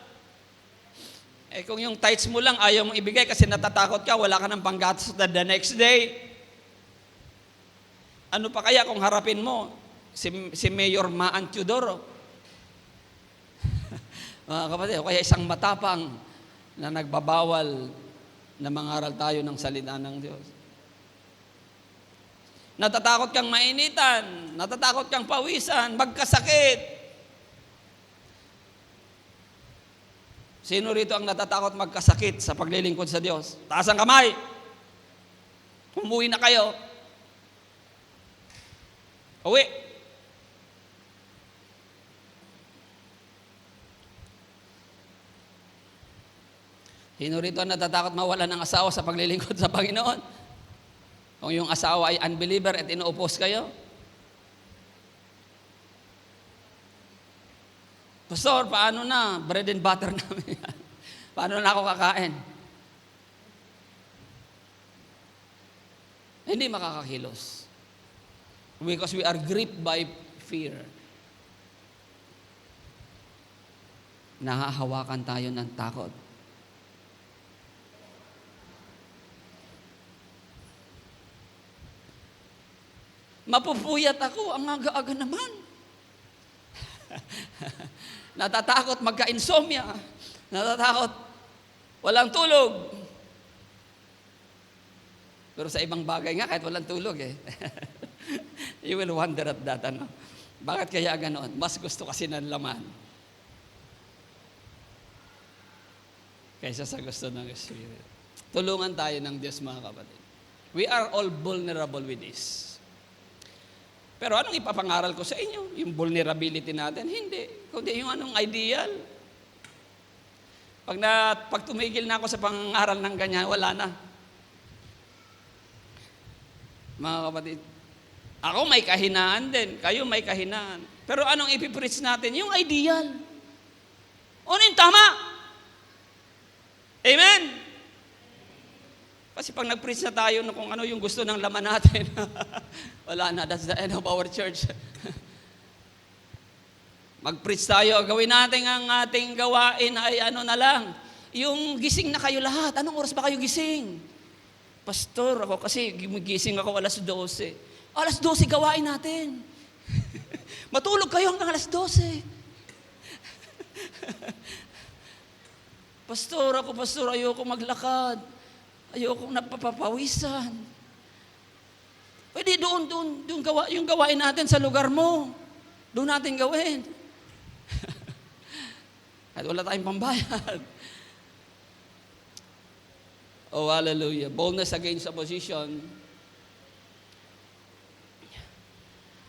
Kung yung tithes mo lang ayaw mong ibigay kasi natatakot ka, wala ka ng panggatos the next day. Ano pa kaya kung harapin mo si Mayor Maan Teodoro? Mga kapatid, o kaya isang matapang na nagbabawal na mangaral tayo ng salita ng Diyos. Natatakot kang mainitan, natatakot kang pawisan, magkasakit. Sino rito ang natatakot magkasakit sa paglilingkod sa Diyos? Taas ang kamay. Umuwi na kayo. Uwi. Sino rito ang natatakot mawala ng asawa sa paglilingkod sa Panginoon? Kung yung asawa ay unbeliever at ino-oppose kayo? Pastor, paano na? Bread and butter namin. Paano na ako kakain? Hindi makakakilos. Because we are gripped by fear. Nahahawakan tayo ng takot. Mapupuyat ako, ang aga-aga naman. Natatakot magka-insomnia. Natatakot walang tulog. Pero sa ibang bagay nga, kahit walang tulog you will wonder at that, ano? Bakit kaya ganoon? Mas gusto kasi ng laman kaysa sa gusto ng Spirit. Tulungan tayo ng Diyos, mga kapatid. We are all vulnerable with this. Pero anong ipapangaral ko sa inyo? Yung vulnerability natin? Hindi. Kundi yung anong ideal. Pag tumigil na ako sa pangaral ng ganyan, wala na. Mga kapatid, ako may kahinaan din. Kayo may kahinaan. Pero anong ipipreach natin? Yung ideal. Ano yung tama? Amen? Kasi pag nag-preach na tayo na kung ano yung gusto ng laman natin, wala na, that's the end of our church. Mag-preach tayo, gawin natin ang ating gawain ay ano na lang, yung gising na kayo lahat. Anong oras ba kayo gising? Pastor, ako kasi gising ako alas 12. Alas 12 gawain natin. Matulog kayo hanggang alas 12. Pastor, ayoko maglakad. Ayokong napapapawisan. Pwede doon yung gawain natin sa lugar mo. Doon natin gawin. At wala tayong pambayad. Oh, hallelujah. Boldness against opposition.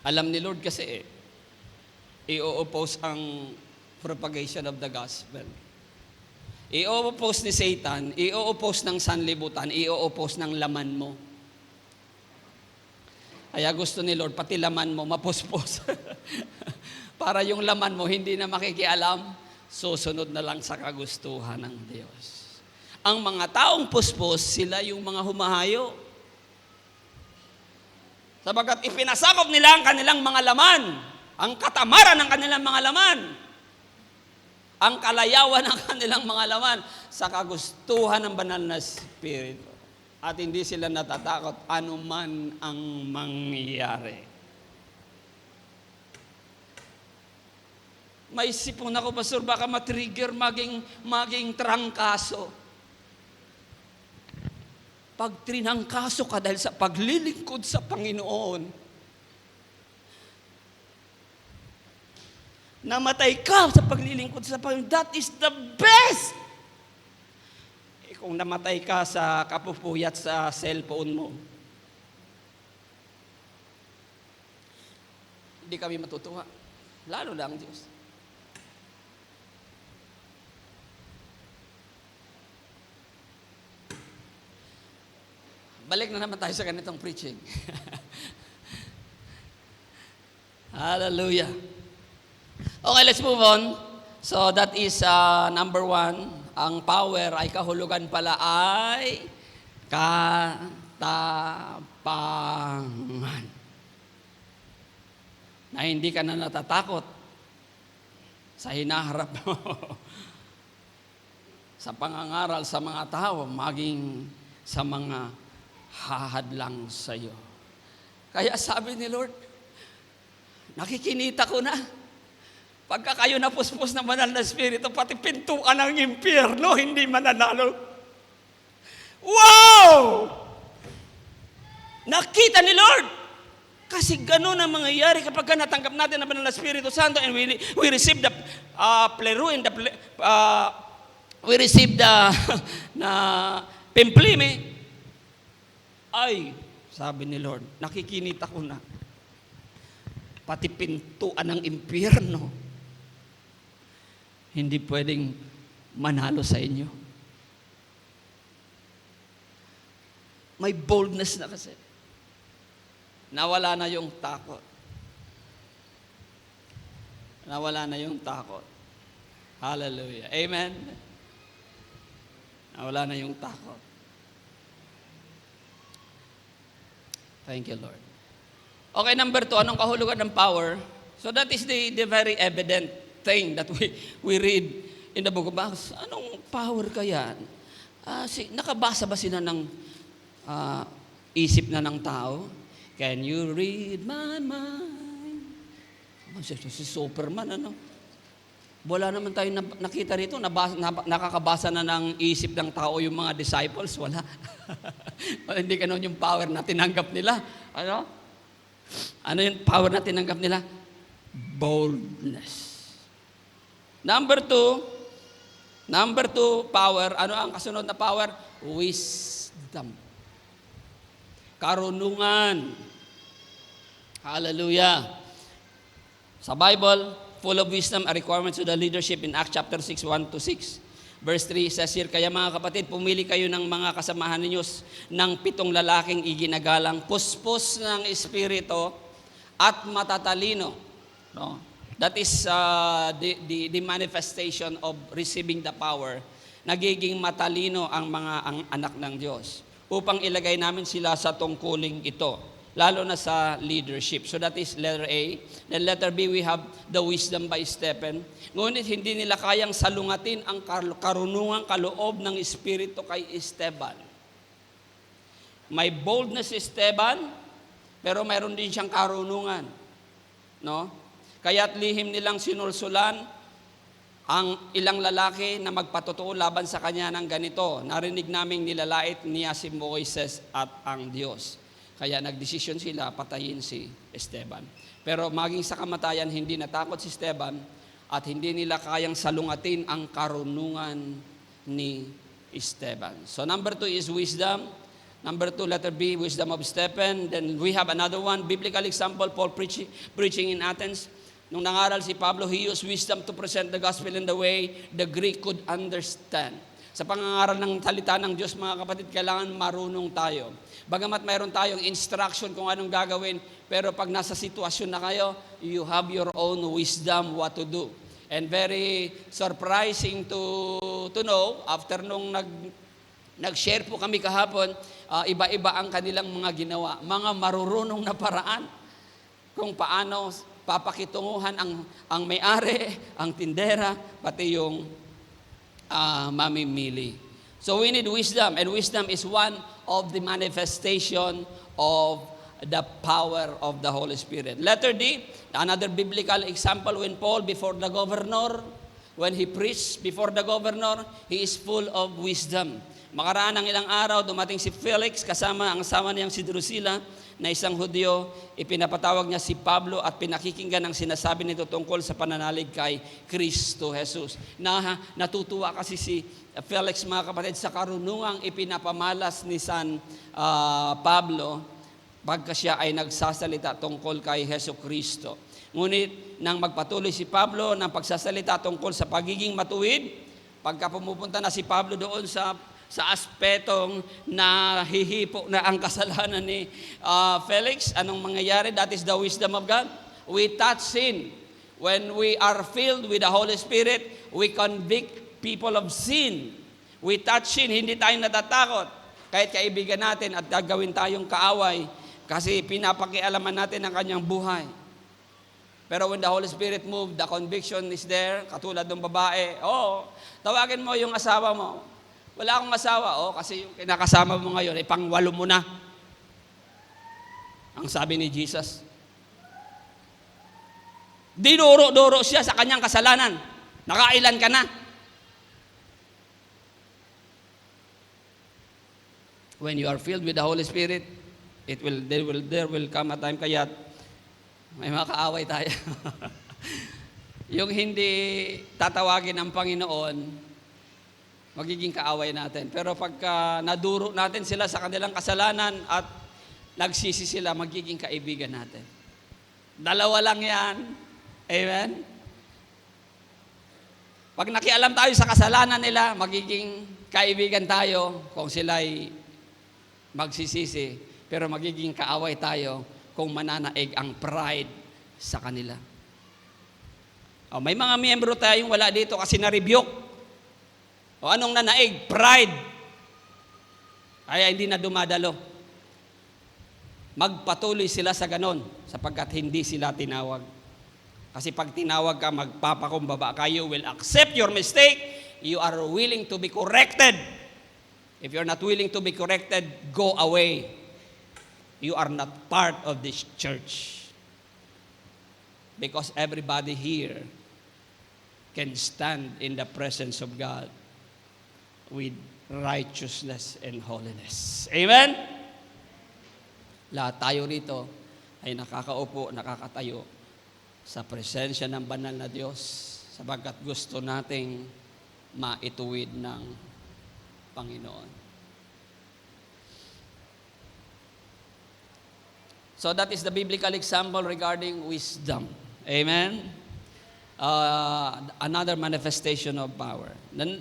Alam ni Lord kasi i-oppose ang propagation of the gospel. I-oppose ni Satan, i-oppose ng sanlibutan, i-oppose ng laman mo. Kaya gusto ni Lord, pati laman mo, mapuspos. Para yung laman mo, hindi na makikialam, susunod na lang sa kagustuhan ng Diyos. Ang mga taong puspos, sila yung mga humahayo. Sabagat ipinasakop nila ang kanilang mga laman, ang katamaran ng kanilang mga laman, ang kalayawan ng kanilang mga laman sa kagustuhan ng banal na Espiritu. At hindi sila natatakot anuman ang mangyayari. May sipon ako, Pastor, baka matrigger maging trangkaso. Pag trinangkaso ka dahil sa paglilingkod sa Panginoon, namatay ka sa paglilingkod sa Panginoon. That is the best! Kung namatay ka sa kapupuyat sa cellphone mo, hindi kami matutuwa. Lalo na ang Diyos. Balik na naman tayo sa ganitong preaching. Hallelujah. Okay, let's move on. So that is number 1. Ang power ay kahulugan pala ay katapangan. Na hindi ka na natatakot sa hinaharap mo. Sa pangangaral sa mga tao, maging sa mga hahadlang sa iyo. Kaya sabi ni Lord, nakikinita ko na. Pagka kayo napuspos ng banal na Espiritu, pati pintuan ng impyerno, hindi mananalo. Wow! Nakita ni Lord. Kasi gano'n ang mangyayari kapag natanggap natin ang banal na Espiritu Santo and we receive the plero and we receive the na pimplime. Ay, sabi ni Lord, nakikinita ko na. Pati pintuan ng impyerno, hindi pwedeng manalo sa inyo. May boldness na kasi. Nawala na yung takot. Nawala na yung takot. Hallelujah. Amen. Nawala na yung takot. Thank you, Lord. Okay, number 2, anong kahulugan ng power? So that is the very evident thing that we read in the book of Acts. Anong power kaya? Nakabasa ba sila ng isip na ng tao? Can you read my mind? Si Superman, ano? Wala naman tayo nakita rito, nakakabasa na ng isip ng tao yung mga disciples. Wala. Hindi ganun yung power na tinanggap nila. Ano? Ano yung power na tinanggap nila? Boldness. Number 2, power. Ano ang kasunod na power? Wisdom. Karunungan. Hallelujah. Sa Bible, full of wisdom are requirements to the leadership in Acts chapter 6, 1-6. Verse 3 says here, kaya mga kapatid, pumili kayo ng mga kasamahan ninyo ng 7 lalaking iginagalang, puspos ng Espiritu at matatalino. No? That is the manifestation of receiving the power. Nagiging matalino ang anak ng Diyos upang ilagay namin sila sa tungkuling ito, lalo na sa leadership. So that is letter A. Then letter B, we have the wisdom by Stephen. Ngunit hindi nila kayang salungatin ang karunungang kaloob ng Espiritu kay Esteban. May boldness si Esteban, pero mayroon din siyang karunungan. No? Kaya't lihim nilang sinulsulan ang ilang lalaki na magpatotoo laban sa kanya ng ganito. Narinig naming nilalait niya si Moises at ang Diyos. Kaya nagdesisyon sila patayin si Esteban. Pero maging sa kamatayan, hindi natakot si Esteban at hindi nila kayang salungatin ang karunungan ni Esteban. So number 2 is wisdom. Number 2, letter B, wisdom of Stephen. Then we have another one, biblical example, Paul preaching in Athens. Nung nangaral si Pablo, he used wisdom to present the gospel in the way the Greek could understand. Sa pangangaral ng salita ng Diyos, mga kapatid, kailangan marunong tayo. Bagamat mayroon tayong instruction kung anong gagawin, pero pag nasa sitwasyon na kayo, you have your own wisdom what to do. And very surprising to know, after nung nag-share po kami kahapon, iba-iba ang kanilang mga ginawa. Mga marurunong na paraan kung paano papakitunguhan ang may-ari, ang tindera, pati yung mamimili. So we need wisdom, and wisdom is one of the manifestation of the power of the Holy Spirit. Letter D, another biblical example, when Paul before the governor, when he preached before the governor, he is full of wisdom. Makaraan ng ilang araw, dumating si Felix, kasama niyang si Drusilla, na isang Hudyo, ipinapatawag niya si Pablo at pinakikinggan ang sinasabi nito tungkol sa pananalig kay Kristo Jesus. Natutuwa kasi si Felix, mga kapatid, sa karunungang ipinapamalas ni San Pablo pagka siya ay nagsasalita tungkol kay Hesus Kristo. Ngunit nang magpatuloy si Pablo ng pagsasalita tungkol sa pagiging matuwid, pagka pumupunta na si Pablo doon sa aspetong na hihipo na ang kasalanan ni Felix, anong mangyayari? That is the wisdom of God. We touch sin. When we are filled with the Holy Spirit, we convict people of sin. We touch sin, hindi tayo natatakot. Kahit kaibigan natin at gagawin tayong kaaway, kasi pinapakialaman natin ang kanyang buhay. Pero when the Holy Spirit moved, the conviction is there, katulad ng babae, tawagin mo yung asawa mo. Wala akong asawa, kasi yung kinakasama mo ngayon, pang-8 mo na. Ang sabi ni Jesus. Dinuro-duro siya sa kanyang kasalanan. Nakailan ka na? When you are filled with the Holy Spirit, there will come a time kaya may makaaway tayo. Yung hindi tatawagin ng Panginoon, magiging kaaway natin. Pero pagka naduro natin sila sa kanilang kasalanan at nagsisi sila, magiging kaibigan natin. Dalawa lang yan. Amen? Pag nakialam tayo sa kasalanan nila, magiging kaibigan tayo kung sila'y magsisisi. Pero magiging kaaway tayo kung mananaig ang pride sa kanila. May mga miyembro tayong wala dito kasi na-rebuke. O anong nanaig? Pride. Kaya hindi na dumadalo. Magpatuloy sila sa ganon sapagkat hindi sila tinawag. Kasi pag tinawag ka, magpapakumbaba ka, you will accept your mistake. You are willing to be corrected. If you're not willing to be corrected, go away. You are not part of this church. Because everybody here can stand in the presence of God with righteousness and holiness. Amen? Lahat tayo rito ay nakakaupo, nakakatayo sa presensya ng banal na Diyos sapagkat gusto nating maituwid ng Panginoon. So that is the biblical example regarding wisdom. Amen? Another manifestation of power.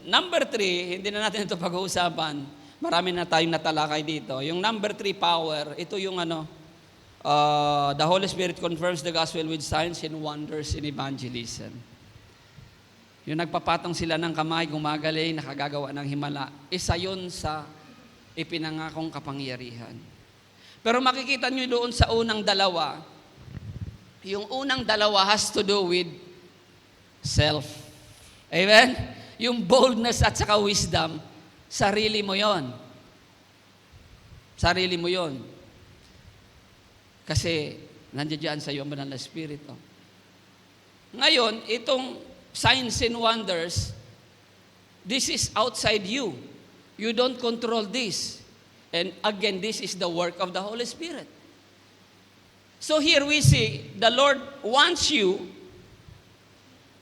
Number 3, hindi na natin ito pag-uusapan. Marami na tayong natalakay dito. Yung number 3 power, ito yung the Holy Spirit confirms the gospel with signs and wonders in evangelism. Yung nagpapatong sila ng kamay, gumagaling, nakagagawa ng himala. Isa yun sa ipinangakong kapangyarihan. Pero makikita nyo doon sa unang dalawa, yung unang dalawa has to do with self. Amen? Yung boldness at saka wisdom, sarili mo yon. Sarili mo yon. Kasi nandiyan sa iyo ang banal na Espiritu. Ngayon, itong signs and wonders, this is outside you. You don't control this. And again, this is the work of the Holy Spirit. So here we see, the Lord wants you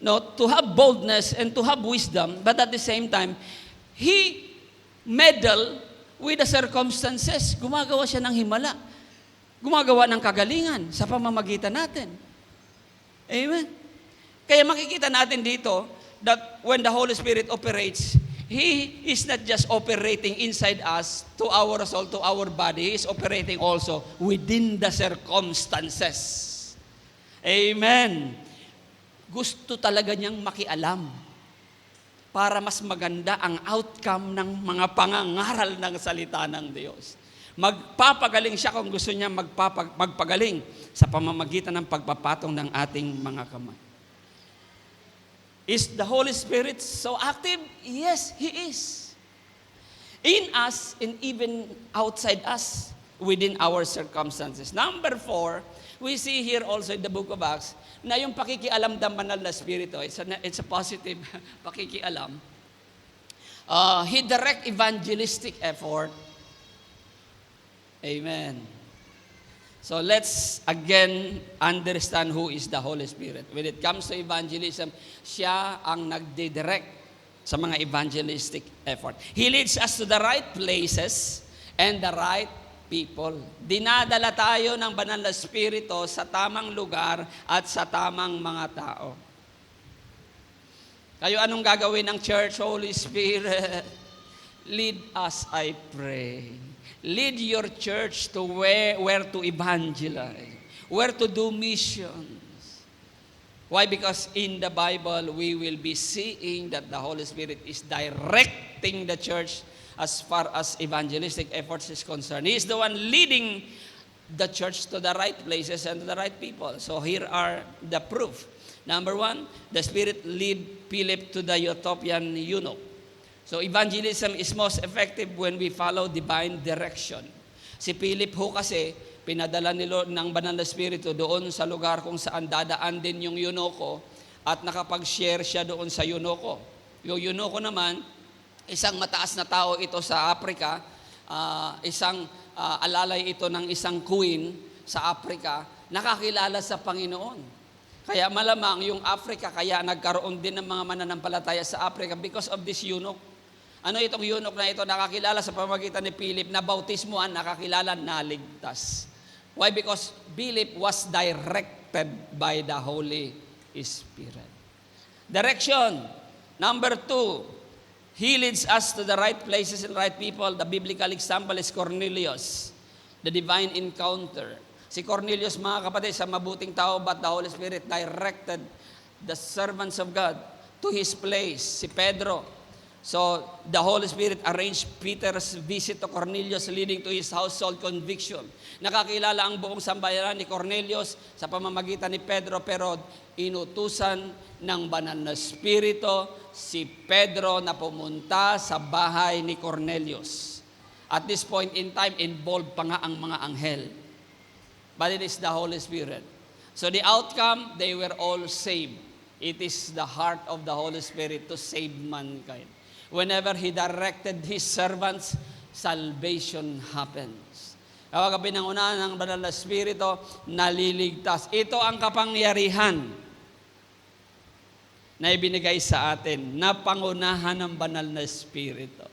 to have boldness and to have wisdom, but at the same time, He meddle with the circumstances. Gumagawa siya ng himala. Gumagawa ng kagalingan sa pamamagitan natin. Amen? Kaya makikita natin dito that when the Holy Spirit operates, He is not just operating inside us, to our soul, to our body. He is operating also within the circumstances. Amen. Gusto talaga niyang makialam para mas maganda ang outcome ng mga pangangaral ng salita ng Diyos. Magpapagaling siya kung gusto niya magpagaling sa pamamagitan ng pagpapatong ng ating mga kamay. Is the Holy Spirit so active? Yes, He is. In us and even outside us, within our circumstances. Number 4, we see here also in the book of Acts, na yung pakikialam ng banal na Espiritu, it's a positive pakikialam. He direct evangelistic effort. Amen. So let's again understand who is the Holy Spirit. When it comes to evangelism, siya ang nagdidirect sa mga evangelistic effort. He leads us to the right places and the right people. Dinadala tayo ng banal na Espiritu sa tamang lugar at sa tamang mga tao. Kayo, anong gagawin ng church? Holy Spirit, lead us, I pray. Lead your church to where to evangelize, where to do missions. Why? Because in the Bible, we will be seeing that the Holy Spirit is directing the church as far as evangelistic efforts is concerned. He is the one leading the church to the right places and to the right people. So here are the proof. Number 1, the Spirit lead Philip to the Ethiopian eunuch. So evangelism is most effective when we follow divine direction. Si Philip ho kasi, pinadala ni Lord ng Banal na Espiritu doon sa lugar kung saan dadaan din yung Yunoko at nakapag-share siya doon sa Yunoko. Yung Yunoko naman, isang mataas na tao ito sa Africa, alalay ito ng isang queen sa Africa, nakakilala sa Panginoon. Kaya malamang yung Africa, kaya nagkaroon din ng mga mananampalataya sa Africa because of this eunuch. Ano itong eunuch na ito? Nakakilala sa pamamagitan ni Philip na bautismuhan, nakakilala, naligtas. Why? Because Philip was directed by the Holy Spirit. Direction. Number 2, He leads us to the right places and right people. The biblical example is Cornelius, the divine encounter. Si Cornelius, mga kapatid, sa mabuting tao, but the Holy Spirit directed the servants of God to his place. Si Pedro. So, the Holy Spirit arranged Peter's visit to Cornelius leading to his household conviction. Nakakilala ang buong sambayanan ni Cornelius sa pamamagitan ni Pedro, pero inutusan ng Banal na Espiritu si Pedro na pumunta sa bahay ni Cornelius. At this point in time, involved pa nga ang mga anghel. But it is the Holy Spirit. So the outcome, they were all saved. It is the heart of the Holy Spirit to save mankind. Whenever He directed His servants, salvation happens. Kapag pinangunahan ng Banal na Espiritu, naliligtas. Ito ang kapangyarihan na ibinigay sa atin, na pangunahan ng Banal na Espiritu.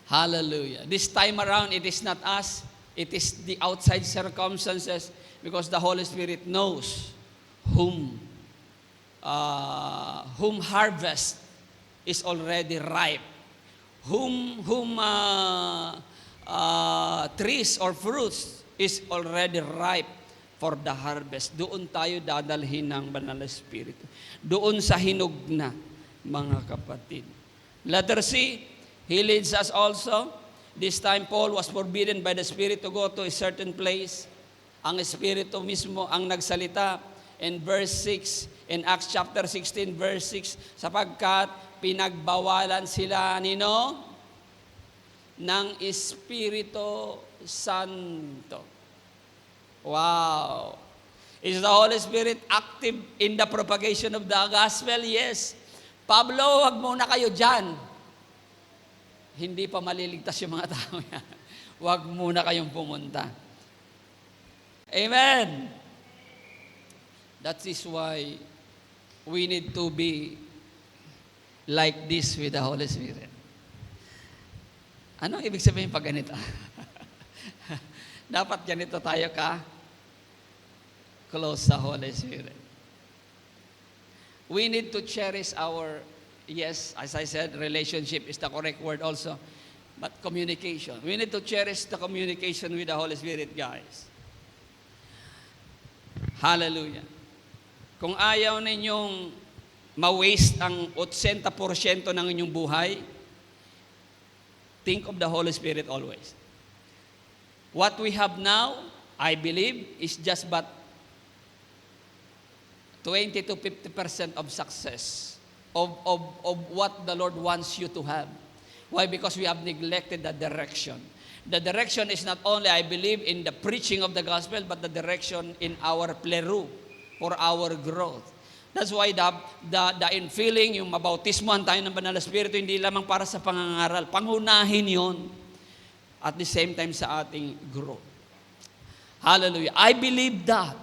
Hallelujah. This time around, it is not us. It is the outside circumstances, because the Holy Spirit knows whom harvest is already ripe, whom trees or fruits is already ripe for the harvest. Doon tayo dadalhin ng Banal na Espiritu. Doon sa hinog na, mga kapatid. Letter C, He leads us also. This time, Paul was forbidden by the Spirit to go to a certain place. Ang Espiritu mismo ang nagsalita in verse 6, in Acts chapter 16, verse 6, sapagkat pinagbawalan sila nino ng Espiritu Santo. Wow! Is the Holy Spirit active in the propagation of the gospel? Yes. Pablo, wag muna kayo dyan. Hindi pa maliligtas yung mga tao yan. Huwag muna kayong pumunta. Amen! That is why we need to be like this with the Holy Spirit. Ano ibig sabihin pag ganito? Dapat ganito tayo close sa Holy Spirit. We need to cherish our, yes, as I said, relationship is the correct word also, but communication. We need to cherish the communication with the Holy Spirit, guys. Hallelujah. Kung ayaw ninyong ma-waste ang 80% ng inyong buhay, think of the Holy Spirit always. What we have now, I believe, is just but 20 to 50% of success of what the Lord wants you to have. Why? Because we have neglected the direction. The direction is not only, I believe, in the preaching of the gospel, but the direction in our pleru, for our growth. That's why the infilling, yung mabautismohan tayo ng Banal na Espiritu, hindi lamang para sa pangangaral. Pangunahin yon at the same time sa ating growth. Hallelujah. I believe that.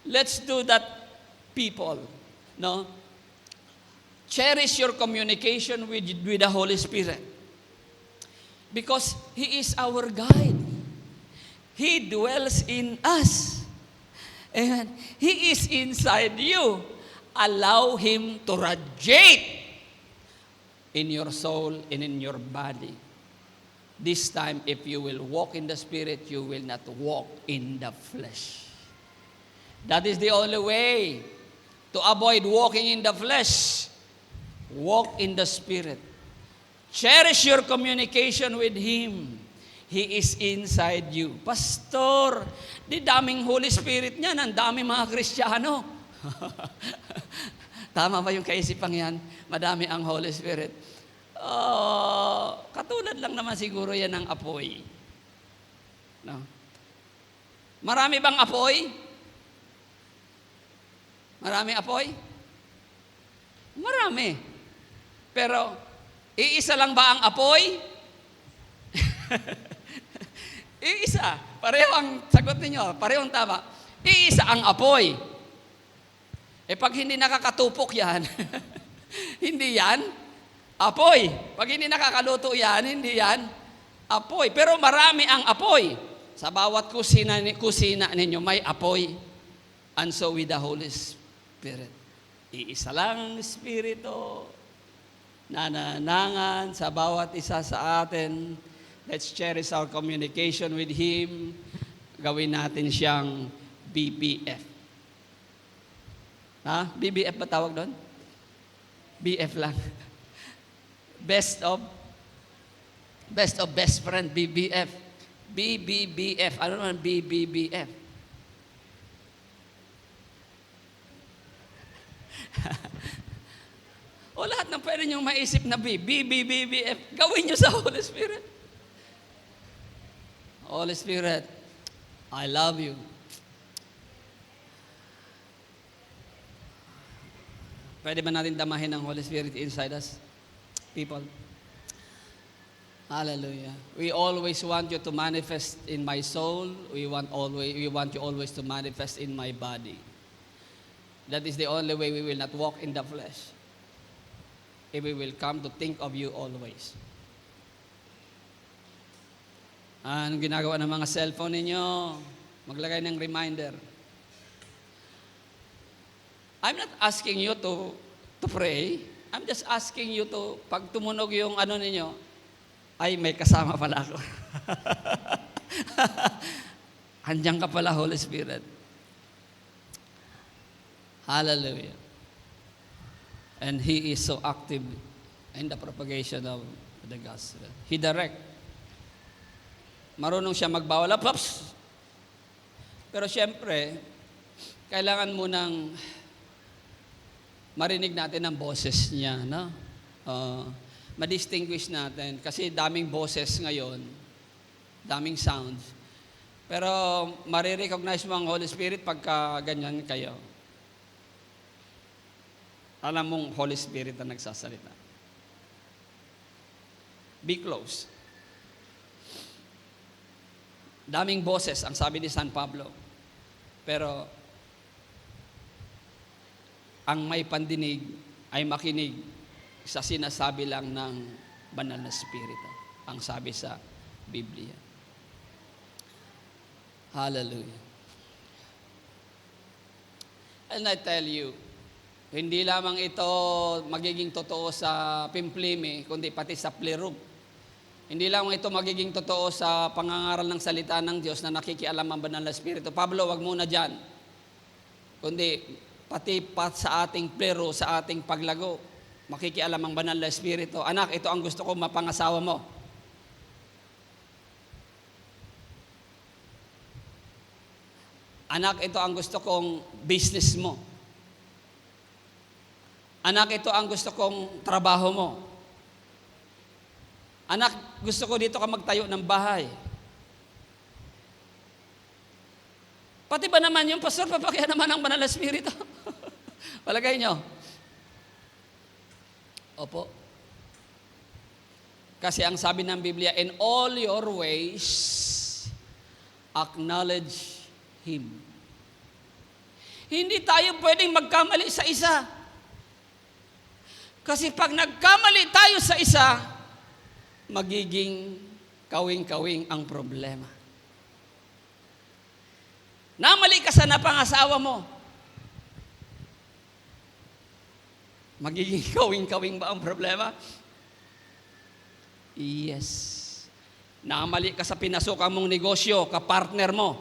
Let's do that, people. No? Cherish your communication with the Holy Spirit. Because He is our guide. He dwells in us. Amen. He is inside you. Allow Him to radiate in your soul and in your body. This time, if you will walk in the Spirit, you will not walk in the flesh. That is the only way to avoid walking in the flesh. Walk in the Spirit. Cherish your communication with Him. He is inside you. Pastor, di daming Holy Spirit niyan, ang daming mga Kristiyano. Tama ba yung kaisipang yan? Madami ang Holy Spirit. Katulad lang naman siguro yan ng apoy. No? Marami bang apoy? Marami apoy? Marami. Pero, iisa lang ba ang apoy? Iisa. Pareho ang sagot ninyo. Pareho ang tama. Iisa ang apoy. Pag hindi nakakatupok yan, hindi yan apoy. Pag hindi nakakaluto yan, hindi yan apoy. Pero marami ang apoy. Sa bawat kusina ninyo, may apoy. And so with the Holy Spirit. Iisa lang ang Espiritu. Nananangan sa bawat isa sa atin. Let's cherish our communication with Him. Gawin natin siyang BBF. Ha? BBF ba tawag doon? BF lang. Best of best friend, BBF. BBBF. Ano naman BBBF? O lahat ng pwede niyong maisip na BBBF, gawin niyo sa Holy Spirit. Holy Spirit, I love you. Pwede ba natin damahin ang Holy Spirit inside us? People. Hallelujah. We always want you to manifest in my soul. We want you always to manifest in my body. That is the only way we will not walk in the flesh. If we will come to think of you always. Anong ginagawa ng mga cellphone ninyo? Maglagay ng reminder. I'm not asking you to pray. I'm just asking you to, pag tumunog yung ano ninyo, ay, may kasama pala ako. Andiyan ka pala, Holy Spirit. Hallelujah. And He is so active in the propagation of the gospel. He direct. Marunong siya magbawal. Pops! Pero siyempre, kailangan mo nang marinig natin ang boses niya, no? Ma-distinguish natin. Kasi daming boses ngayon, daming sounds. Pero marirecognize mo ang Holy Spirit pagka ganyan kayo. Alam mong Holy Spirit ang nagsasalita. Be close. Daming boses, ang sabi ni San Pablo. Pero, ang may pandinig ay makinig sa sinasabi lang ng banal na Espiritu. Ang sabi sa Biblia. Hallelujah. And I tell you, hindi lamang ito magiging totoo sa Pimplimi, kundi pati sa Plerub. Hindi lang ito magiging totoo sa pangangaral ng salita ng Diyos na nakikialam ang banal na Espiritu. Pablo, wag muna dyan. Kundi pati sa ating plero, sa ating paglago, makikialam ang banal na Espiritu. Anak, ito ang gusto ko mapangasawa mo. Anak, ito ang gusto kong business mo. Anak, ito ang gusto kong trabaho mo. Anak, gusto ko dito ka magtayo ng bahay. Pati ba naman yung pastor, papakya naman ang banal na Espiritu? Palagay nyo? Opo. Kasi ang sabi ng Biblia, in all your ways, acknowledge Him. Hindi tayo pwedeng magkamali sa isa. Kasi pag nagkamali tayo sa isa, magiging kawing-kawing ang problema. Namali ka sa napangasawa mo. Magiging kawing-kawing ba ang problema? Yes. Namali ka sa pinasukan mong negosyo, kapartner mo.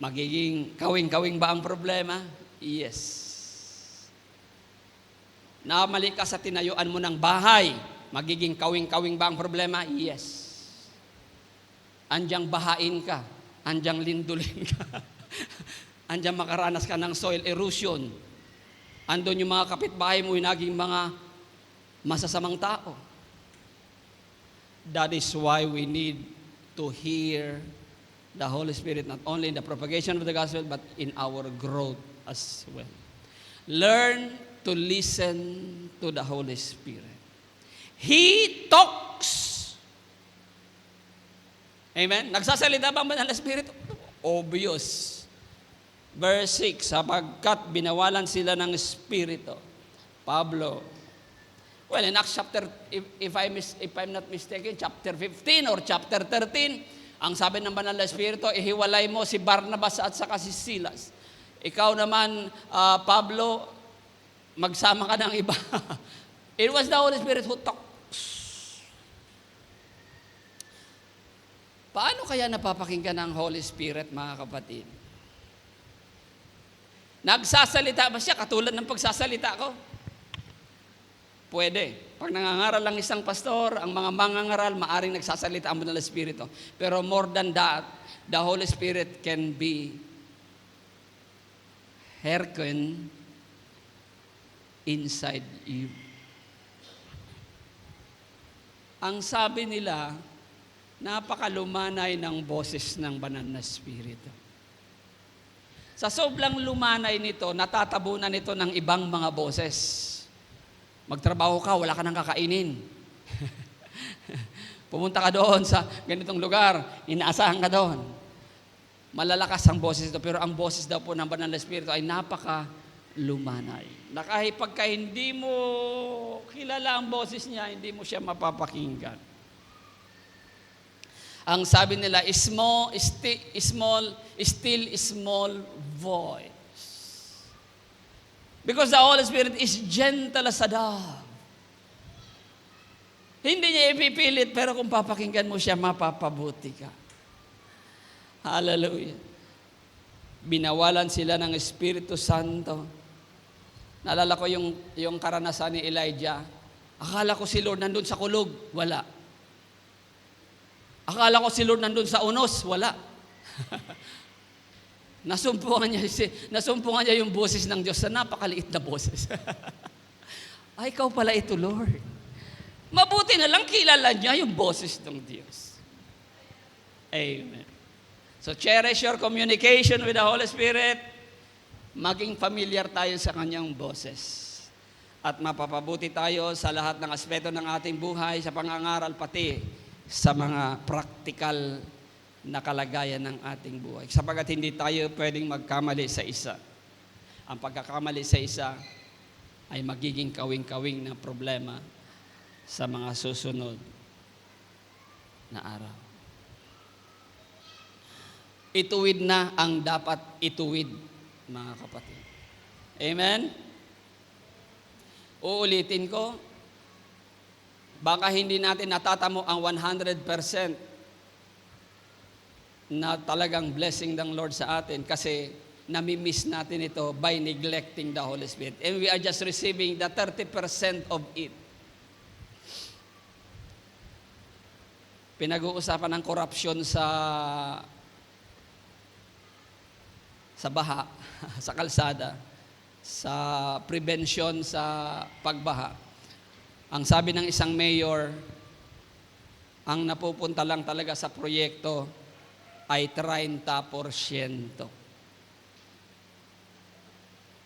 Magiging kawing-kawing ba ang problema? Yes. Namali ka sa tinayuan mo ng bahay, magiging kawing-kawing ba ang problema? Yes. Andyang bahain ka, andyang lindulin ka, andyang makaranas ka ng soil erosion, andun yung mga kapitbahay mo yung naging mga masasamang tao. That is why we need to hear the Holy Spirit not only in the propagation of the gospel, but in our growth as well. Learn to listen to the Holy Spirit. He talks. Amen? Nagsasalita ba ang Banal na Espiritu? Obvious. Verse 6, sapagkat binawalan sila ng Espiritu. Pablo. Well, in Acts chapter, if I'm not mistaken, chapter 15 or chapter 13, ang sabi ng Banal na Espiritu, ihiwalay mo si Barnabas at saka si Silas. Ikaw naman, Pablo, magsama ka ng iba. It was the Holy Spirit who talks. Paano kaya napapakinggan ng Holy Spirit, mga kapatid? Nagsasalita ba siya katulad ng pagsasalita ko? Pwede. Pag nangangaral lang isang pastor, ang mga mangangaral, maaring nagsasalita ang Banal na Espiritu. Pero more than that, the Holy Spirit can be hearken inside you. Ang sabi nila, napakalumanay ng boses ng Banal na Espiritu. Sa sobrang lumanay nito, natatabunan nito ng ibang mga boses. Magtrabaho ka, wala ka nang kakainin. Pumunta ka doon sa ganitong lugar, inaasahan ka doon. Malalakas ang boses ito, pero ang boses daw po ng Banal na Espiritu ay napakalumanay. Na kahit pagka hindi mo kilala ang boses niya, hindi mo siya mapapakinggan. Ang sabi nila, still small voice. Because the Holy Spirit is gentle as a dove. Hindi niya ipipilit, pero kung papakinggan mo siya, mapapabuti ka. Hallelujah. Binawalan sila ng Espiritu Santo. Naalala ko yung karanasan ni Elijah. Akala ko si Lord nandun sa kulog. Wala. Akala ko si Lord nandun sa unos. Wala. Nasumpungan niya yung boses ng Diyos sa napakaliit na boses. Ay, ikaw pala ito, Lord. Mabuti na lang kilala niya yung boses ng Diyos. Amen. So, cherish your communication with the Holy Spirit. Maging familiar tayo sa kanyang boses. At mapapabuti tayo sa lahat ng aspeto ng ating buhay, sa pangangaral pati sa mga practical na kalagayan ng ating buhay. Sapagat hindi tayo pwedeng magkamali sa isa. Ang pagkakamali sa isa ay magiging kawing-kawing na problema sa mga susunod na araw. Ituwid na ang dapat ituwid, mga kapatid. Amen? Uulitin ko, baka hindi natin natatamo ang 100% na talagang blessing ng Lord sa atin kasi nami-miss natin ito by neglecting the Holy Spirit. And we are just receiving the 30% of it. Pinag-uusapan ng korupsyon sa baha, sa kalsada, sa prevention sa pagbaha. Ang sabi ng isang mayor, ang napupunta lang talaga sa proyekto ay 30%.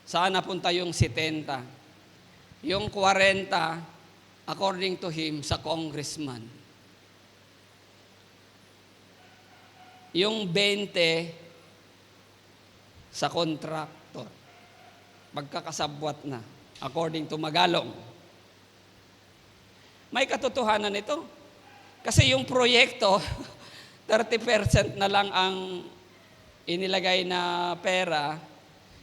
Saan napunta yung 70? Yung 40, according to him, sa congressman. Yung 20, sa contractor. Magkakasabwat na, according to Magalong. May katotohanan ito. Kasi yung proyekto, 30% na lang ang inilagay na pera,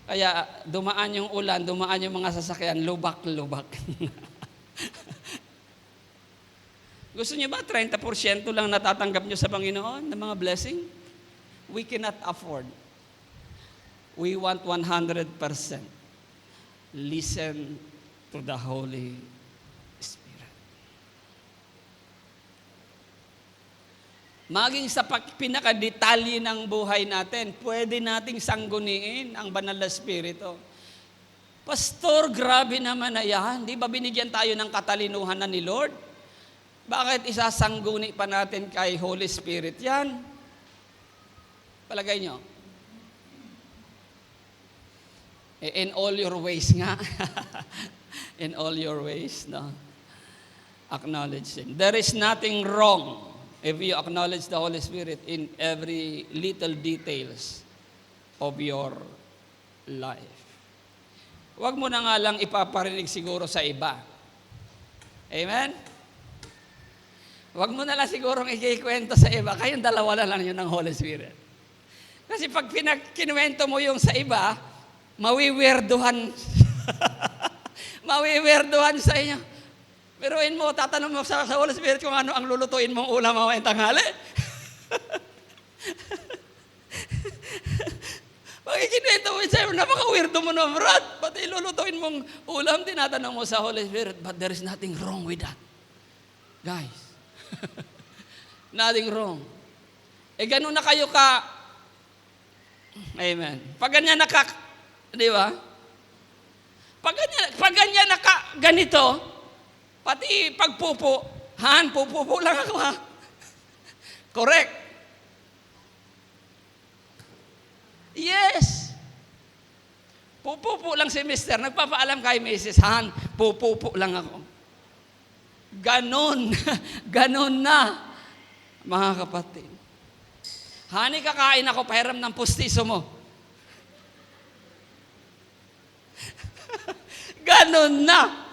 kaya dumaan yung ulan, dumaan yung mga sasakyan, lubak-lubak. Gusto niyo ba 30% lang natatanggap niyo sa Panginoon ng mga blessing? We cannot afford. We want 100%. Listen to the Holy Spirit. Maging sa pinakadetalye ng buhay natin, pwede nating sangguniin ang Banal na Espiritu. Pastor, grabe naman na yan. Di ba binigyan tayo ng katalinuhan na ni Lord? Bakit isasangguni pa natin kay Holy Spirit yan? Palagay nyo. In all your ways nga. In all your ways, no? Acknowledge Him. There is nothing wrong if you acknowledge the Holy Spirit in every little details of your life. Huwag mo na nga lang ipaparinig siguro sa iba. Amen? Huwag mo na lang siguro ikikwento sa iba. Kayong dalawa na lang yun ng Holy Spirit. Kasi pag kinuwento mo yung sa iba, mawiwirduhan. Mawiwirduhan sa inyo. Biruin mo, tatanong mo sa Holy Spirit kung ano ang lulutuin mong ulam mamayang tanghali. Pag ikinuwento mo sa'yo, napaka-weirdo mo naman, Brad. Pati lulutuin mong ulam, tinatanong mo sa Holy Spirit. But there is nothing wrong with that. Guys. Nothing wrong. Ganun na kayo ka. Amen. Pag ganyan di ba? Pag ganyan ganito, pati pagpupo, pupupo lang ako ha. Correct. Yes. Pupupo lang si Mister. Nagpapaalam kay Mrs. Han, pupupo lang ako. Ganon. Ganon na. Mga kapatid. Honey, kakain ako, pahiram ng pustiso mo. Ganon na.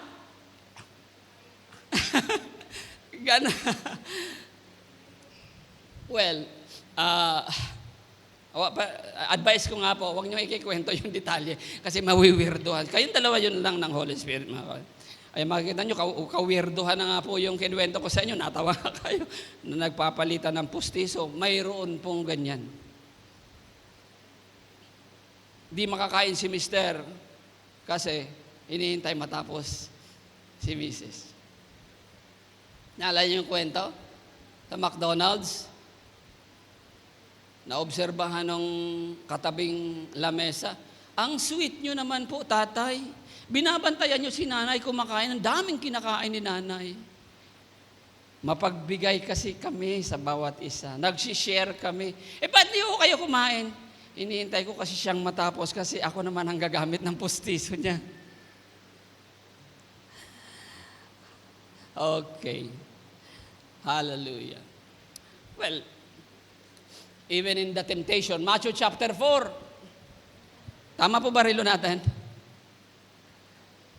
Ganon. Well, advice ko nga po, huwag niyo ikikwento yung detalye kasi mawiwirduhan. Kayong dalawa yun lang ng Holy Spirit, mga kapatid. Ay makikita nyo, kawirduhan na nga po yung kinuwento ko sa inyo, natawa kayo, na nagpapalitan ng pustiso. Mayroon pong ganyan. Di makakain si Mister kasi hinihintay matapos si Mrs. Naalala niyo yung kwento? Sa McDonald's, naobserbahan ng katabing lamesa. Ang sweet nyo naman po, tatay. Binabantayan nyo si nanay kumakain. Ang daming kinakain ni nanay. Mapagbigay kasi kami sa bawat isa. Nagsishare kami. Ba't di ko kayo kumain? Iniintay ko kasi siyang matapos kasi ako naman ang gagamit ng pustiso niya. Okay. Hallelujah. Well, even in the temptation, Matthew chapter 4. Tama po ba rilo natin?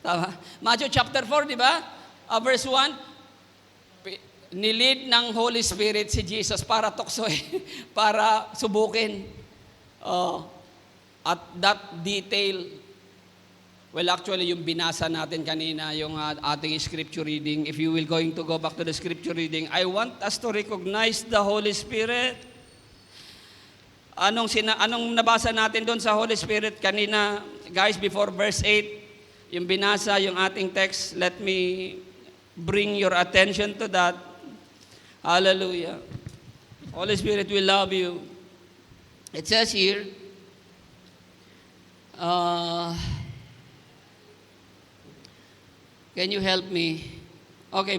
Tama. Matthew chapter 4, di ba? Verse 1, nilid ng Holy Spirit si Jesus para tuksoy, para subukin. At that detail, well actually yung binasa natin kanina, yung ating scripture reading, if you will going to go back to the scripture reading, I want us to recognize the Holy Spirit. Anong nabasa natin doon sa Holy Spirit kanina, guys, before verse 8, yung binasa, yung ating text, let me bring your attention to that. Hallelujah. Holy Spirit, we love you. It says here, can you help me? Okay,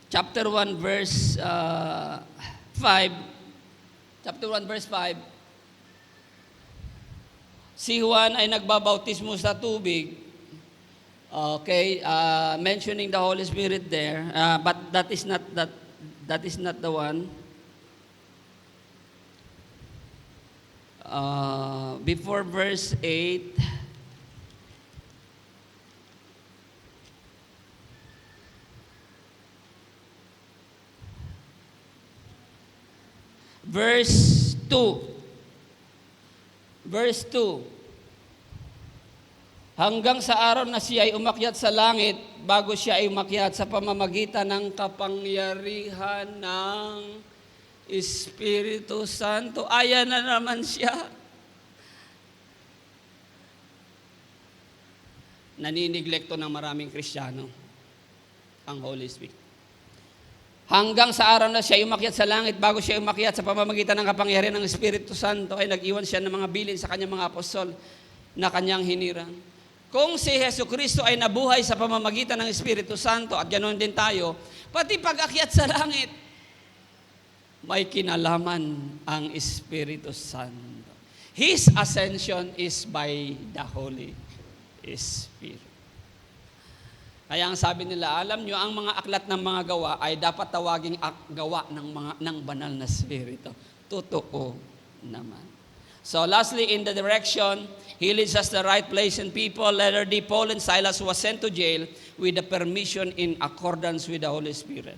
chapter 1, verse 5. Chapter 1, verse 5. Si Juan ay nagbabautismo sa tubig. Okay, mentioning the Holy Spirit there, but that is not the one. Before verse 8, verse 2. Verse 2, hanggang sa araw na siya ay umakyat sa langit, bago siya ay umakyat sa pamamagitan ng kapangyarihan ng Espiritu Santo. Ayan na naman siya. Naninigлекto ng maraming Kristiyano ang Holy Spirit. Hanggang sa araw na siya umakyat sa langit, bago siya umakyat sa pamamagitan ng kapangyarihan ng Espiritu Santo, ay nag-iwan siya ng mga bilin sa kanyang mga apostol na kanyang hinirang. Kung si Jesucristo ay nabuhay sa pamamagitan ng Espiritu Santo, at ganoon din tayo, pati pag-akyat sa langit, may kinalaman ang Espiritu Santo. His ascension is by the Holy Spirit. Kaya ang sabi nila, alam nyo, ang mga aklat ng mga gawa ay dapat tawaging gawa ng banal na Espiritu. Totoo naman. So lastly, in the direction, He leads us the right place and people. Letter D, Paul and Silas was sent to jail with the permission in accordance with the Holy Spirit.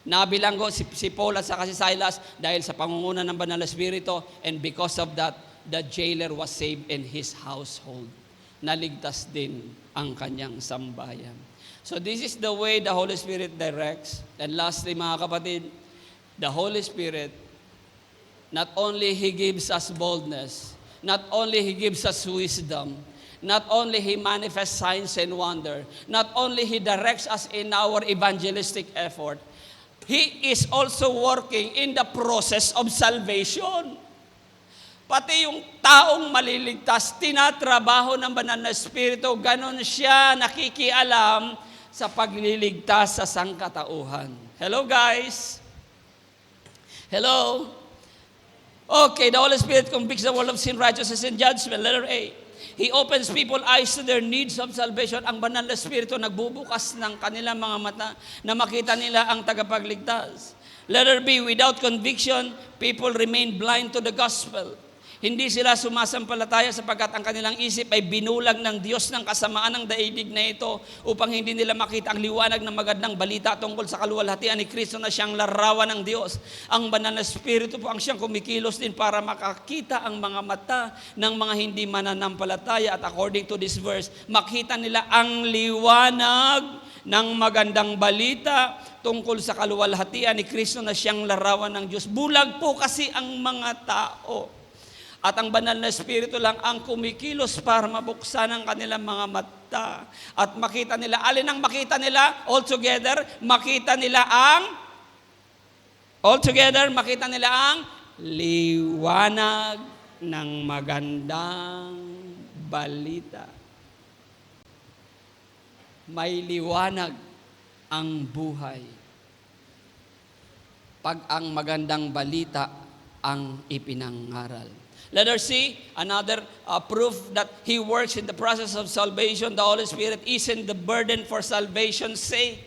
Nabilanggo si Paul at saka si Silas dahil sa pangunguna ng banal na Espiritu, and because of that, the jailer was saved in his household. Naligtas din ang kanyang sambayan. So this is the way the Holy Spirit directs. And lastly, mga kapatid, the Holy Spirit, not only He gives us boldness, not only He gives us wisdom, not only He manifests signs and wonder, not only He directs us in our evangelistic effort, He is also working in the process of salvation. Pati yung taong maliligtas, tinatrabaho ng banal na Espiritu, ganon siya nakikialam sa pagliligtas sa sangkatauhan. Hello guys? Hello? Okay, the Holy Spirit convicts the world of sin, righteousness, and judgment. Letter A. He opens people's eyes to their needs of salvation. Ang banal na Espiritu nagbubukas ng kanilang mga mata na makita nila ang tagapagligtas. Letter B. Without conviction, people remain blind to the gospel. Hindi sila sumasampalataya sapagkat ang kanilang isip ay binulag ng Diyos ng kasamaan ng daigdig na ito upang hindi nila makita ang liwanag ng magandang balita tungkol sa kaluwalhatian ni Kristo na siyang larawan ng Diyos. Ang banal na Espiritu po ang siyang kumikilos din para makakita ang mga mata ng mga hindi mananampalataya, at according to this verse, makita nila ang liwanag ng magandang balita tungkol sa kaluwalhatian ni Kristo na siyang larawan ng Diyos. Bulag po kasi ang mga tao. At ang banal na Espiritu lang ang kumikilos para mabuksan ang kanilang mga mata. At makita nila, alin ang makita nila? Altogether, makita nila ang liwanag ng magandang balita. May liwanag ang buhay pag ang magandang balita ang ipinangaral. Letter C, another proof that He works in the process of salvation. The Holy Spirit isn't the burden for salvation's sake.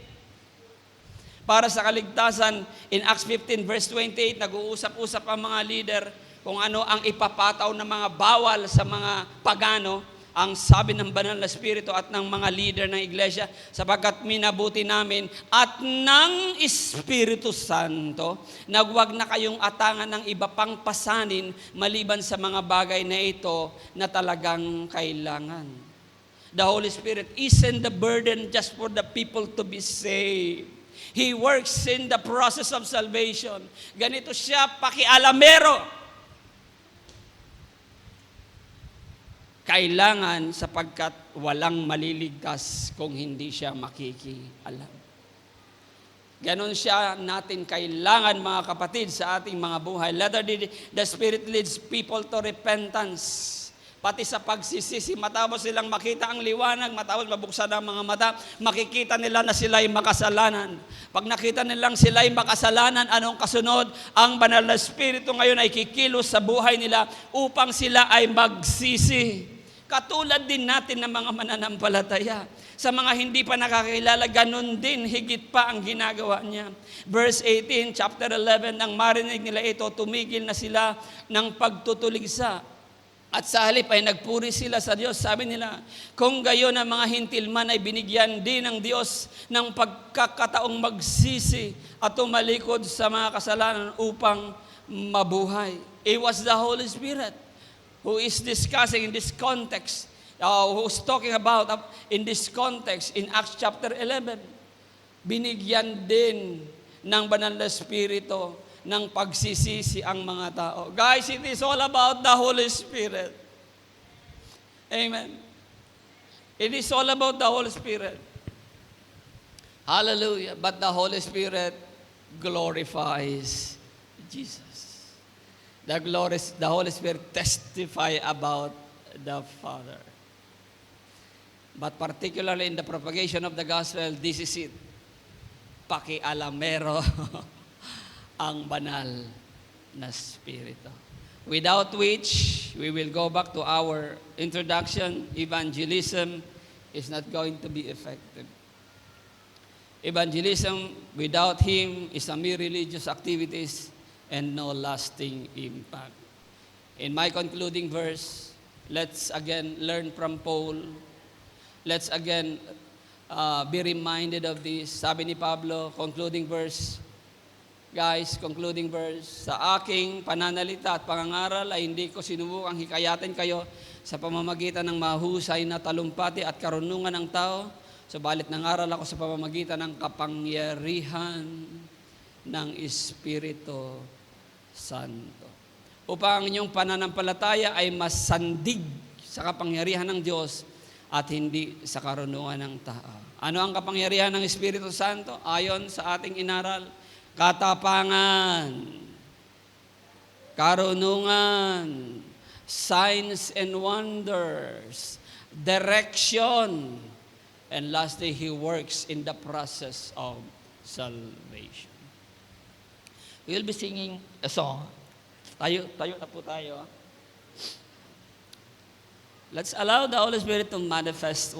Para sa kaligtasan, in Acts 15 verse 28, nag-uusap-usap ang mga leader kung ano ang ipapataw ng mga bawal sa mga pagano. Ang sabi ng banal na Espiritu at ng mga leader ng iglesia, sapagkat minabuti namin at ng Espiritu Santo, nagwag na kayong atangan ng iba pang pasanin maliban sa mga bagay na ito na talagang kailangan. The Holy Spirit isn't the burden just for the people to be saved. He works in the process of salvation. Ganito siya, pakialamero. Kailangan sapagkat walang maliligtas kung hindi siya makikialam. Ganon siya natin kailangan, mga kapatid, sa ating mga buhay. Letter D, the Spirit leads people to repentance. Pati sa pagsisisi, matapos silang makita ang liwanag, matapos mabuksan ang mga mata, makikita nila na sila'y makasalanan. Pag nakita nilang sila'y makasalanan, anong kasunod? Ang banal na Espiritu ngayon ay kikilos sa buhay nila upang sila ay magsisi. Katulad din natin ng mga mananampalataya. Sa mga hindi pa nakakilala, ganun din, higit pa ang ginagawa niya. Verse 18, chapter 11, nang marinig nila ito, tumigil na sila ng pagtutuligsa. At sa halip ay nagpuri sila sa Diyos. Sabi nila, kung gayon ang mga hintil man ay binigyan din ng Diyos ng pagkakataong magsisi at tumalikod sa mga kasalanan upang mabuhay. It was the Holy Spirit who is discussing in this context, who's talking about in this context in Acts chapter 11. Binigyan din ng banal na Espiritu ng pagsisisi ang mga tao. Guys, it is all about the Holy Spirit. Amen. It is all about the Holy Spirit. Hallelujah. But the Holy Spirit glorifies Jesus. The Holy Spirit testify about the Father. But particularly in the propagation of the gospel, this is it. Pakialamero ang banal na Espiritu. Without which, we will go back to our introduction, evangelism is not going to be effective. Evangelism without Him is a mere religious activities and no lasting impact. In my concluding verse, let's again learn from Paul. Let's again be reminded of this. Sabi ni Pablo, concluding verse, guys, concluding verse, sa aking pananalita at pangangaral ay hindi ko sinubukang hikayatin kayo sa pamamagitan ng mahusay na talumpati at karunungan ng tao, subalit nangaral ako sa pamamagitan ng kapangyarihan ng Espiritu Santo. Upang ang inyong pananampalataya ay masandig sa kapangyarihan ng Diyos at hindi sa karunungan ng tao. Ano ang kapangyarihan ng Espiritu Santo? Ayon sa ating inaral, katapangan, karunungan, signs and wonders, direction, and lastly, He works in the process of salvation. We'll be singing a song. Tayo na po tayo. Let's allow the Holy Spirit to manifest